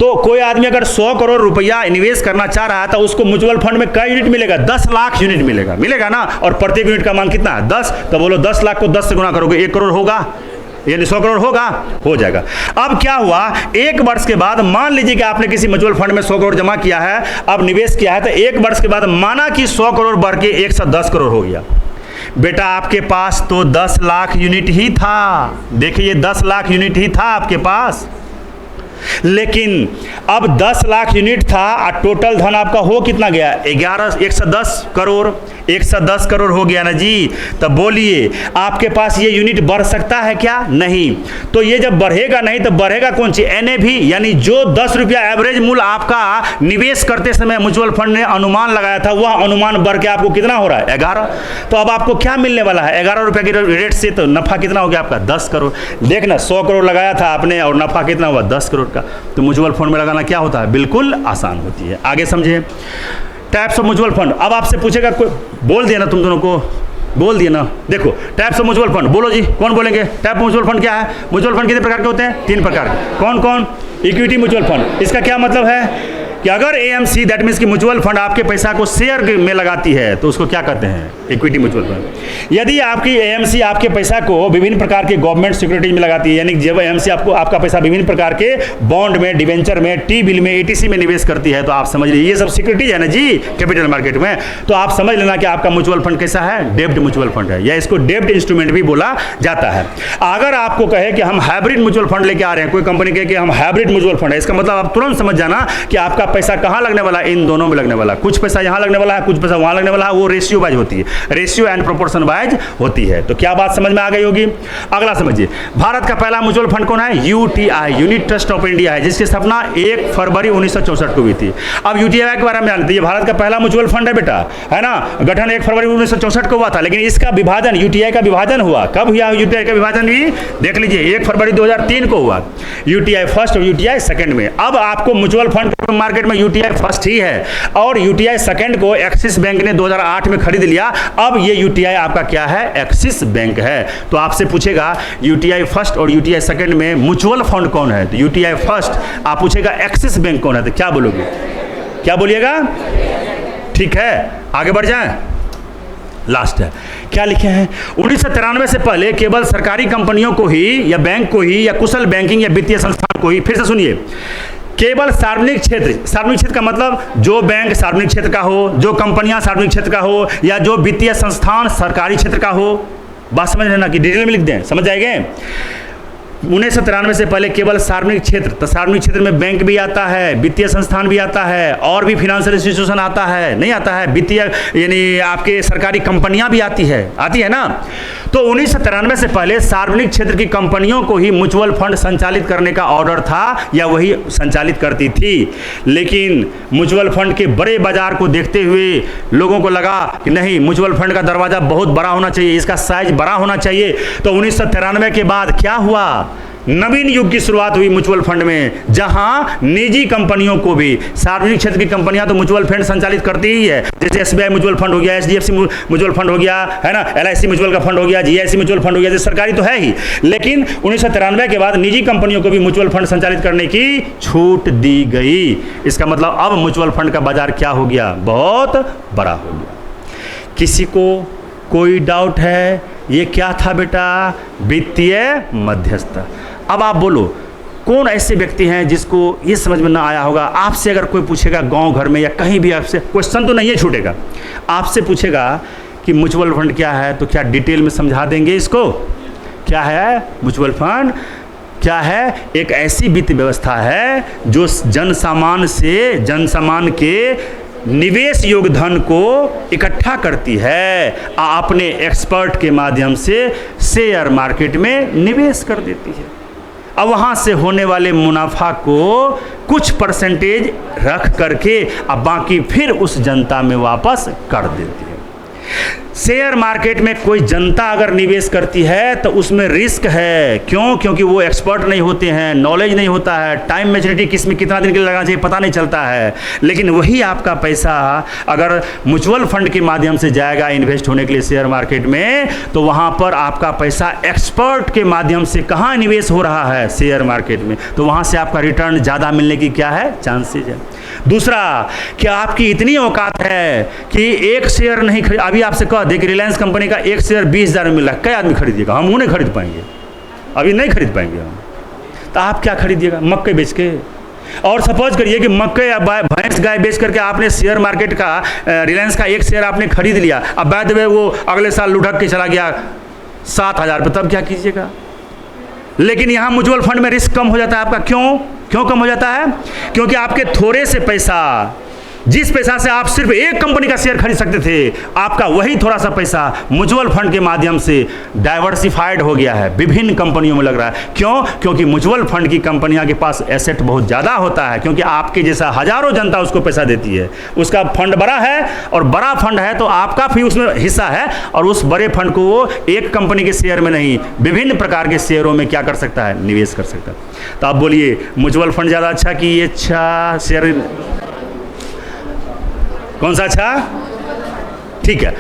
Speaker 1: तो कोई आदमी अगर 100 करोड़ रुपया इन्वेस्ट करना चाह रहा है तो उसको म्यूचुअल फंड में कई यूनिट मिलेगा, 10 लाख यूनिट मिलेगा ना। और प्रत्येक यूनिट का मान कितना है, 10। तो बोलो 10 लाख को 10 से गुना करोगे, 1 करोड़ होगा, यानी 100 करोड़ होगा, हो जाएगा। अब क्या हुआ, एक वर्ष के बाद मान लीजिए कि आपने किसी म्यूचुअल फंड में 100 करोड़ जमा किया है, अब निवेश किया है, तो एक वर्ष के बाद माना कि 100 करोड़ बढ़ के 110 करोड़ हो गया। बेटा आपके पास तो 10 लाख यूनिट ही था, देखिए 10 लाख यूनिट ही था आपके पास, लेकिन अब 10 लाख यूनिट था और टोटल धन आपका हो कितना गया, 110 करोड़। 110 करोड़ हो गया ना जी। तब बोलिए आपके पास ये यूनिट बढ़ सकता है क्या, नहीं। तो ये जब बढ़ेगा नहीं तो बढ़ेगा कौन सी, एनएवी, यानी जो 10 रुपया एवरेज मूल्य आपका निवेश करते समय म्यूचुअल फंड ने अनुमान लगाया था, वह अनुमान बढ़ के आपको कितना हो रहा है, 11। तो अब आपको क्या मिलने वाला है, 11 रुपये के रेट से तो नफा कितना हो गया आपका, 10 करोड़। देखना 100 करोड़ लगाया था आपने और नफा कितना हुआ, 10 करोड़ का। तो म्यूचुअल फंड में लगाना क्या होता है, बिल्कुल आसान होती है। आगे समझे, टाइप्स ऑफ म्यूचुअल फंड। अब आपसे पूछेगा कोई, बोल दिया ना तुम दोनों को, बोल दिया ना। देखो टाइप्स ऑफ म्यूचुअल फंड, बोलो जी, कौन बोलेंगे, टाइप म्यूचुअल फंड क्या है। म्यूचुअल फंड कितने प्रकार के होते हैं, 3 प्रकार के। कौन कौन, इक्विटी म्यूचुअल फंड, इसका क्या मतलब है कि अगर एएमसी, दैट मीन्स कि म्यूचुअल फंड आपके पैसा को शेयर में लगाती है तो उसको क्या कहते हैं, इक्विटी म्यूचुअल फंड। यदि आपकी एएमसी आपके पैसा को विभिन्न प्रकार के गवर्नमेंट सिक्योरिटीज में लगाती है, यानी जब एएमसी आपका पैसा विभिन्न प्रकार के बॉन्ड में, डिवेंचर में, टी बिल में, एटीसी में निवेश करती है, तो आप समझ लीजिए ये सब सिक्योरिटीज है ना जी कैपिटल मार्केट में। तो आप समझ लेना कि आपका म्यूचुअल फंड कैसा है, डेब्ट म्यूचुअल फंड है, या इसको डेब्ट इंस्ट्रूमेंट भी बोला जाता है। अगर आपको कहे कि हम हाइब्रिड म्यूचुअल फंड लेके आ रहे हैं, कोई कंपनी कहे कि हम हाइब्रिड म्यूचुअल फंड है, इसका मतलब आप तुरंत समझ जाना कि आपका पैसा कहाँ लगने वाला है? इन दोनों में लगने वाला। कुछ पैसा यहाँ लगने वाला है, कुछ पैसा वहाँ लगने वाला है। वो रेशियो वाइज होती है, रेशियो एंड प्रोपोर्शन वाइज होती है। तो क्या बात समझ में आ गई होगी? अगला समझिए, भारत का पहला म्यूचुअल फंड कौन है? UTI, unit trust of India है, जिसकी स्थापना 1 फरवरी 1964 को हुई थी। अब यूटीआई के बारे में जानते हैं, भारत का पहला म्यूचुअल फंड है बेटा, है ना। गठन 1 फरवरी 1964 को हुआ था, लेकिन इसका विभाजन, यूटीआई का विभाजन हुआ कब हुआ? यूटीआई का विभाजन भी देख लीजिए, 1 फरवरी 2003 को हुआ, यूटीआई फर्स्ट और यूटीआई सेकंड में। अब आपको म्यूचुअल फंड मार्केट में यूटीआई फर्स्ट ही है और यूटीआई सेकंड को एक्सिस बैंक ने 2008 में खरीद लिया। अब ये यूटीआई आपका क्या है? एक्सिस बैंक है। तो आपसे पूछेगा यूटीआई फर्स्ट और यूटीआई सेकंड में म्यूचुअल फंड कौन है? तो यूटीआई फर्स्ट। आप पूछेगा एक्सिस बैंक कौन है, तो क्या बोलोगे? क्या बोलिएगा? ठीक है, आगे बढ़ जाएं। लास्ट है, क्या लिखे हैं? 1993 से पहले केवल सरकारी कंपनियों को ही या बैंक को ही या कुशल बैंकिंग या वित्तीय संस्थान को ही, फिर से सुनिए, केवल सार्वजनिक क्षेत्र, सार्वजनिक क्षेत्र का मतलब जो बैंक सार्वजनिक क्षेत्र का हो, जो कंपनियां सार्वजनिक क्षेत्र का हो, या जो वित्तीय संस्थान सरकारी क्षेत्र का हो। बात समझ लेना कि डिटेल में लिख दें, समझ जाएंगे। 1993 से पहले केवल सार्वजनिक क्षेत्र, तो सार्वजनिक क्षेत्र में बैंक भी आता है, वित्तीय संस्थान भी आता है, और भी फाइनेंशियल इंस्टीट्यूशन आता है, नहीं आता है, वित्तीय यानी आपके सरकारी कंपनियां भी आती है ना। तो 1993 से पहले सार्वजनिक क्षेत्र की कंपनियों को ही म्यूचुअल फंड संचालित करने का ऑर्डर था, या वही संचालित करती थी। लेकिन म्यूचुअल फंड के बड़े बाजार को देखते हुए लोगों को लगा कि नहीं, म्यूचुअल फंड का दरवाजा बहुत बड़ा होना चाहिए, इसका साइज बड़ा होना चाहिए। तो 1993 के बाद क्या हुआ? नवीन युग की शुरुआत हुई म्यूचुअल फंड में, जहां निजी कंपनियों को भी, सार्वजनिक क्षेत्र की कंपनियां तो म्यूचुअल फंड संचालित करती ही है, जैसे एसबीआई म्यूचुअल फंड हो गया, एचडीएफसी म्यूचुअल फंड हो गया, है ना, एलआईसी म्यूचुअल का फंड हो गया, जीआईसी म्यूचुअल फंड हो गया, जैसे सरकारी तो है ही। लेकिन 1993 के बाद निजी कंपनियों को भी म्यूचुअल फंड संचालित करने की छूट दी गई। इसका मतलब अब म्यूचुअल फंड का बाजार क्या हो गया? बहुत बड़ा हो गया। किसी को कोई डाउट है? ये क्या था बेटा? वित्तीय मध्यस्थ। अब आप बोलो, कौन ऐसे व्यक्ति हैं जिसको ये समझ में ना आया होगा? आपसे अगर कोई पूछेगा गांव घर में या कहीं भी, आपसे क्वेश्चन तो नहीं है छूटेगा, आपसे पूछेगा कि म्यूचुअल फंड क्या है, तो क्या डिटेल में समझा देंगे इसको? क्या है म्यूचुअल फंड? क्या है? एक ऐसी वित्त व्यवस्था है जो जनसामान्य के निवेश योग्य धन को इकट्ठा करती है, अपने एक्सपर्ट के माध्यम से शेयर मार्केट में निवेश कर देती है। अब वहाँ से होने वाले मुनाफा को कुछ परसेंटेज रख करके अब बाकी फिर उस जनता में वापस कर देती है। शेयर मार्केट में कोई जनता अगर निवेश करती है तो उसमें रिस्क है। क्यों? क्योंकि वो एक्सपर्ट नहीं होते हैं, नॉलेज नहीं होता है, टाइम मैच्योरिटी किस में कितना दिन के लिए लगाना चाहिए पता नहीं चलता है। लेकिन वही आपका पैसा अगर म्यूचुअल फंड के माध्यम से जाएगा इन्वेस्ट होने के लिए शेयर मार्केट में, तो वहाँ पर आपका पैसा एक्सपर्ट के माध्यम से कहाँ निवेश हो रहा है? शेयर मार्केट में। तो वहाँ से आपका रिटर्न ज़्यादा मिलने की क्या है? चांसेज है। दूसरा, क्या आपकी इतनी औकात है कि एक शेयर नहीं खरीद? अभी आपसे कह दे कि रिलायंस कंपनी का एक शेयर 20,000 में मिल रहा है, कई आदमी खरीदिएगा? हम वो नहीं खरीद पाएंगे, अभी नहीं खरीद पाएंगे हम। तो आप क्या खरीदिएगा? मक्के बेच के। और सपोज करिए कि मक्के या भैंस गाय बेच करके आपने शेयर मार्केट का रिलायंस का एक शेयर आपने खरीद लिया, अब बाद में वो अगले साल लुढ़क के चला गया 7,000 पे, तब क्या कीजिएगा? लेकिन यहाँ म्यूचुअल फंड में रिस्क कम हो जाता है आपका। क्यों कम हो जाता है? क्योंकि आपके थोड़े से पैसा, जिस पैसा से आप सिर्फ एक कंपनी का शेयर खरीद सकते थे, आपका वही थोड़ा सा पैसा म्यूचुअल फंड के माध्यम से डाइवर्सिफाइड हो गया है, विभिन्न कंपनियों में लग रहा है। क्यों? क्योंकि म्यूचुअल फंड की कंपनियां के पास एसेट बहुत ज़्यादा होता है, क्योंकि आपके जैसा हजारों जनता उसको पैसा देती है। उसका फंड बड़ा है और बड़ा फंड है तो आपका भी उसमें हिस्सा है, और उस बड़े फंड को वो एक कंपनी के शेयर में नहीं, विभिन्न प्रकार के शेयरों में क्या कर सकता है? निवेश कर सकता है। तो आप बोलिए म्यूचुअल फंड ज़्यादा अच्छा कि ये अच्छा शेयर? कौन सा अच्छा? ठीक है।